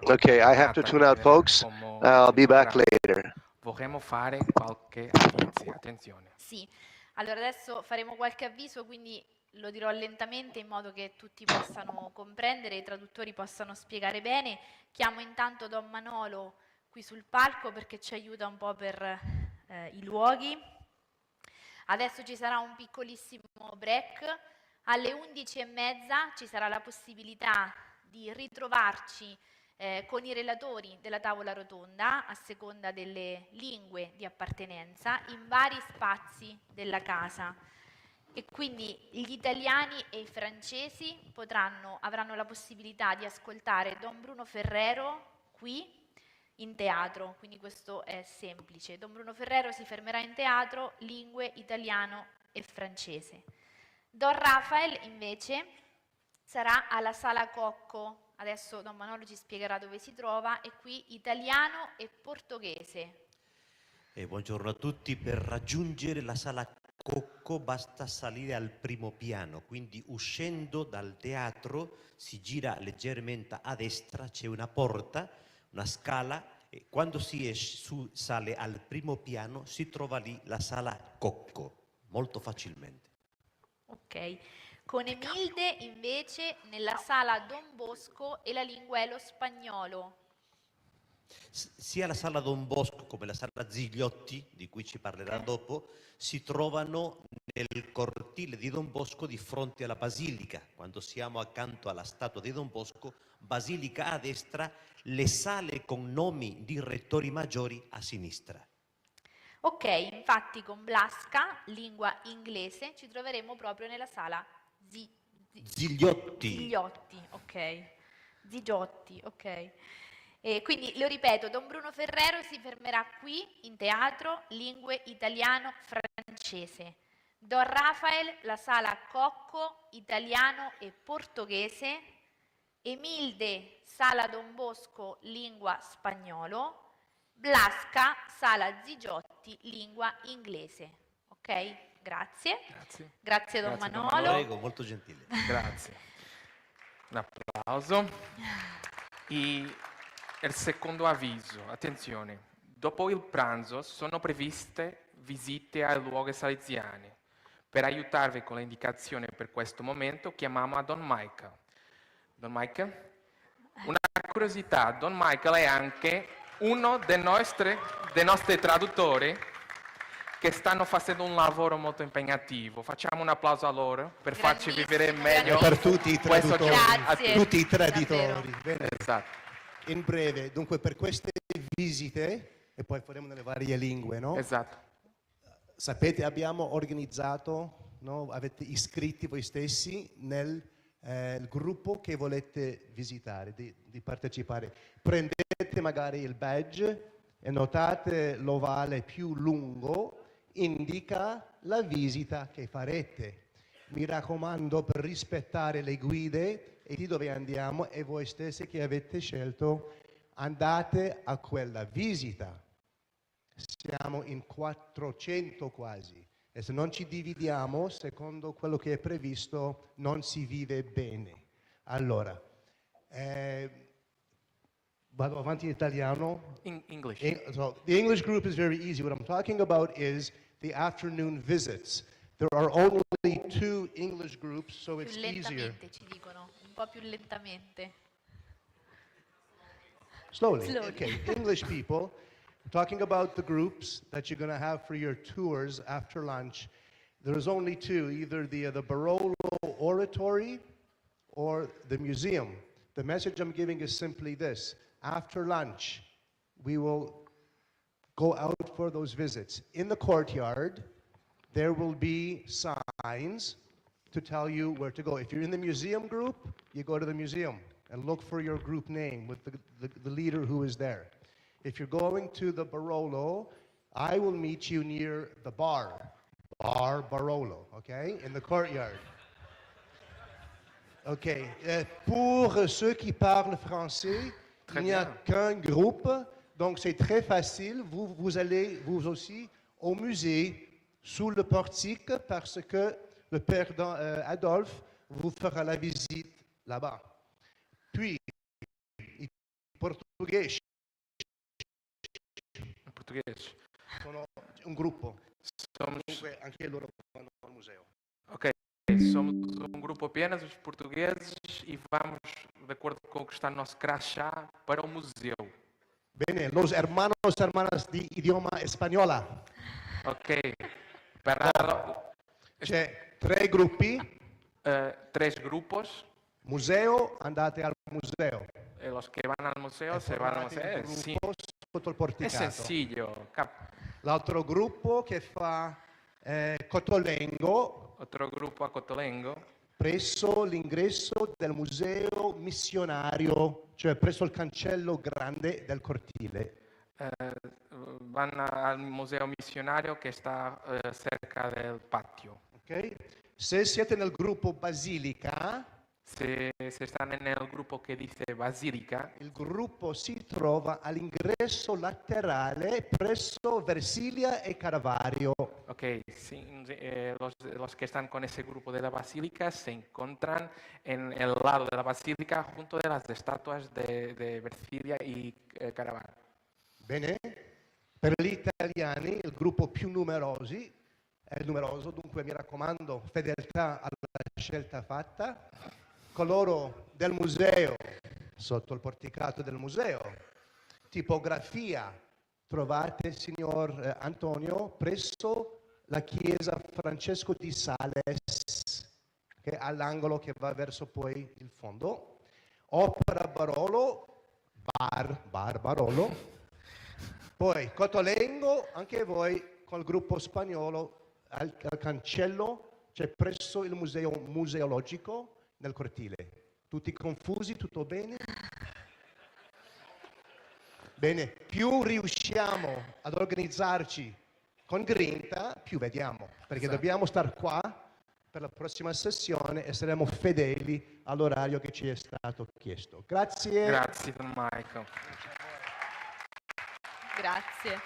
H: Okay, I have to tune out, folks. I'll be back later.
A: Vorremmo fare qualche avviso, attenzione.
B: Sì, allora adesso faremo qualche avviso, quindi lo dirò lentamente in modo che tutti possano comprendere e i traduttori possano spiegare bene. Chiamo intanto Don Manolo qui sul palco perché ci aiuta un po' per i luoghi. Adesso ci sarà un piccolissimo break. Alle 11:30 ci sarà la possibilità di ritrovarci con i relatori della tavola rotonda, a seconda delle lingue di appartenenza, in vari spazi della casa. E quindi gli italiani e i francesi avranno la possibilità di ascoltare Don Bruno Ferrero qui in teatro, quindi questo è semplice. Don Bruno Ferrero si fermerà in teatro, lingue italiano e francese. Don Rafael invece sarà alla Sala Cocco. Adesso Don Manolo ci spiegherà dove si trova, e qui italiano e portoghese.
M: Buongiorno a tutti. Per raggiungere la sala Cocco basta salire al primo piano, quindi uscendo dal teatro si gira leggermente a destra, c'è una porta, una scala e quando sale al primo piano si trova lì la sala Cocco, molto facilmente.
B: Ok. Con Emilde invece nella sala Don Bosco e la lingua è lo spagnolo.
M: Sia la sala Don Bosco come la sala Zigliotti, di cui ci parlerà dopo, si trovano nel cortile di Don Bosco di fronte alla Basilica. Quando siamo accanto alla statua di Don Bosco, Basilica a destra, le sale con nomi di rettori maggiori a sinistra.
B: Ok, infatti con Blasca, lingua inglese, ci troveremo proprio nella sala
M: Zigliotti.
B: Zigliotti, ok. Zigiotti, ok. Quindi lo ripeto, Don Bruno Ferrero si fermerà qui in teatro, lingue italiano-francese. Don Rafael, la sala Cocco, italiano e portoghese. Emilde, sala Don Bosco, lingua spagnolo. Blasca, sala Zigiotti, lingua inglese. Ok? Grazie. Grazie Don Manolo.
M: Prego, molto gentile.
A: Grazie. Un applauso. E il secondo avviso, attenzione, dopo il pranzo sono previste visite ai luoghi salesiani. Per aiutarvi con le indicazioni per questo momento chiamiamo a Don Michael. Don Michael? Una curiosità, Don Michael è anche uno dei nostri traduttori che stanno facendo un lavoro molto impegnativo. Facciamo un applauso a loro per farci vivere meglio.
L: Per tutti i traduttori.
B: Grazie.
L: Tutti i traditori. Bene.
A: Esatto.
L: In breve, dunque per queste visite, e poi faremo nelle varie lingue, no?
A: Esatto.
L: Sapete, abbiamo organizzato, no? Avete iscritti voi stessi nel gruppo che volete visitare, di partecipare. Prendete magari il badge e notate l'ovale più lungo, indica la visita che farete. Mi raccomando, per rispettare le guide e di dove andiamo e voi stessi che avete scelto, andate a quella visita. Siamo in 400 quasi e se non ci dividiamo secondo quello che è previsto non si vive bene. Allora, vado avanti in italiano.
A: In English.
L: So the English group is very easy. What I'm talking about is the afternoon visits. There are only 2 English groups, so it's
B: Più
L: easier.
B: lentamente ci dicono, un po' più lentamente.
L: Slowly. Okay, English people, talking about the groups that you're going to have for your tours after lunch. There's only 2, either the Barolo Oratory or the museum. The message I'm giving is simply this. After lunch, we will go out for those visits. In the courtyard, there will be signs to tell you where to go. If you're in the museum group, you go to the museum and look for your group name with the leader who is there. If you're going to the Barolo, I will meet you near the bar Barolo, okay, in the courtyard. Okay, pour ceux qui parlent français, il n'y a qu'un groupe, donc c'est très facile. Vous allez vous aussi au musée sous le portique parce que le père Adolphe vous fera la visite là-bas. Puis, i portoghesi sono un gruppo. Comunque anche loro vanno al museo.
A: Ok, somos um grupo apenas, os portugueses, e vamos, de acordo com o que está no nosso crachá, para o museu.
L: Bene, los hermanos, hermanas di idioma spagnola.
A: Ok,
L: c'è 3 gruppi.
A: 3 grupos.
L: Museo, andate al museo.
A: E los que van al museo se van al museo. Sì.
L: Sotto il porticato.
A: È sencillo.
L: L'altro gruppo che fa Cotolengo.
A: Altro gruppo a Cotolengo.
L: Presso l'ingresso del museo missionario, cioè presso il cancello grande del cortile.
A: Vanno al museo missionario che sta cerca del patio.
L: Okay. Se siete nel gruppo Basilica,
A: Se stanno nel gruppo che dice basilica,
L: il gruppo si trova all'ingresso laterale presso Versilia e Caravaggio.
A: ok, los que están con ese grupo de la basílica se encuentran en el lado de la basílica junto de las estatuas de Versilia y Caravaggio.
L: Bene? Per gli italiani il gruppo più numeroso, dunque mi raccomando, fedeltà alla scelta fatta. Coloro del museo, sotto il porticato del museo, tipografia, trovate, signor Antonio, presso la chiesa Francesco di Sales, che è all'angolo che va verso poi il fondo. Opera Barolo, bar Barolo. Poi Cotolengo, anche voi col gruppo spagnolo al cancello, cioè presso il museo museologico nel cortile. Tutti confusi? Tutto bene? Bene, più riusciamo ad organizzarci con grinta, più vediamo, perché dobbiamo stare qua per la prossima sessione e saremo fedeli all'orario che ci è stato chiesto. Grazie.
A: Grazie, Don Michael.
B: Grazie.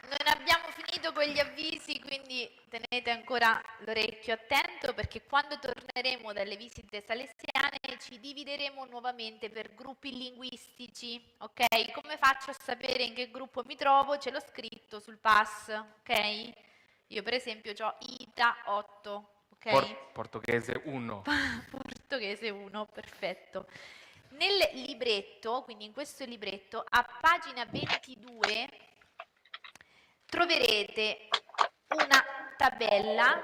B: Non abbiamo finito con gli avvisi, quindi tenete ancora l'orecchio attento, perché quando torneremo dalle visite salesiane ci divideremo nuovamente per gruppi linguistici, ok? Come faccio a sapere in che gruppo mi trovo? Ce l'ho scritto sul pass, ok? Io per esempio ho ITA 8, ok?
A: Portoghese 1.
B: Portoghese 1, perfetto. Nel libretto, quindi in questo libretto, a pagina 22 troverete una tabella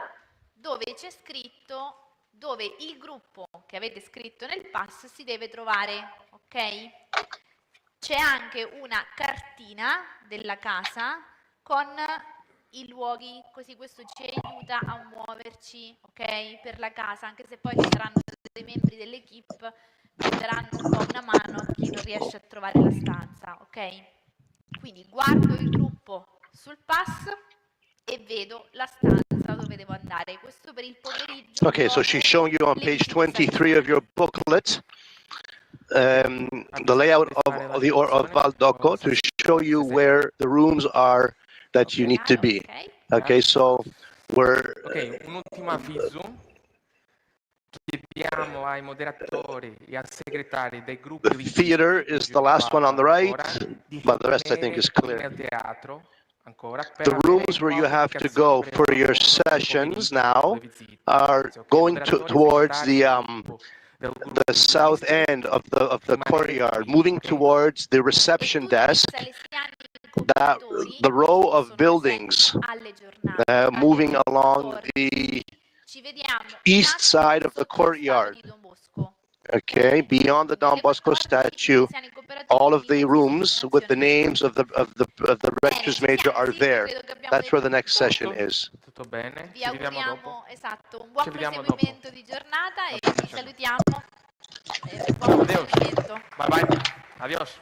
B: dove c'è scritto dove il gruppo che avete scritto nel pass si deve trovare, ok? C'è anche una cartina della casa con i luoghi, così questo ci aiuta a muoverci, ok? Per la casa, anche se poi ci saranno dei membri dell'equipe che daranno un po' una mano a chi non riesce a trovare la stanza, ok? Quindi guardo il gruppo sul pass e vedo la stanza dove devo andare. Questo per il pomeriggio.
H: Okay, so she's showing you on page 23 of your booklet the layout of Val d'Occo to show you where the rooms are that you need to be. Okay, so we're...
A: Ok, un ultimo avviso. Chiediamo ai moderatori e al segretario dei gruppi
H: The theater is the last one on the right, but the rest I think is clear. The rooms where you have to go for your sessions now are going towards the south end of the courtyard, moving towards the reception desk, the row of buildings moving along the east side of the courtyard. Okay, beyond the Don Bosco statue, all of the rooms with the names of the Rectors Major are there. That's where the next session is.
A: Tutto bene?
B: Vi auguriamo, esatto, un buon proseguimento di giornata e vi salutiamo. Buon proseguimento.
A: Bye bye. Adios.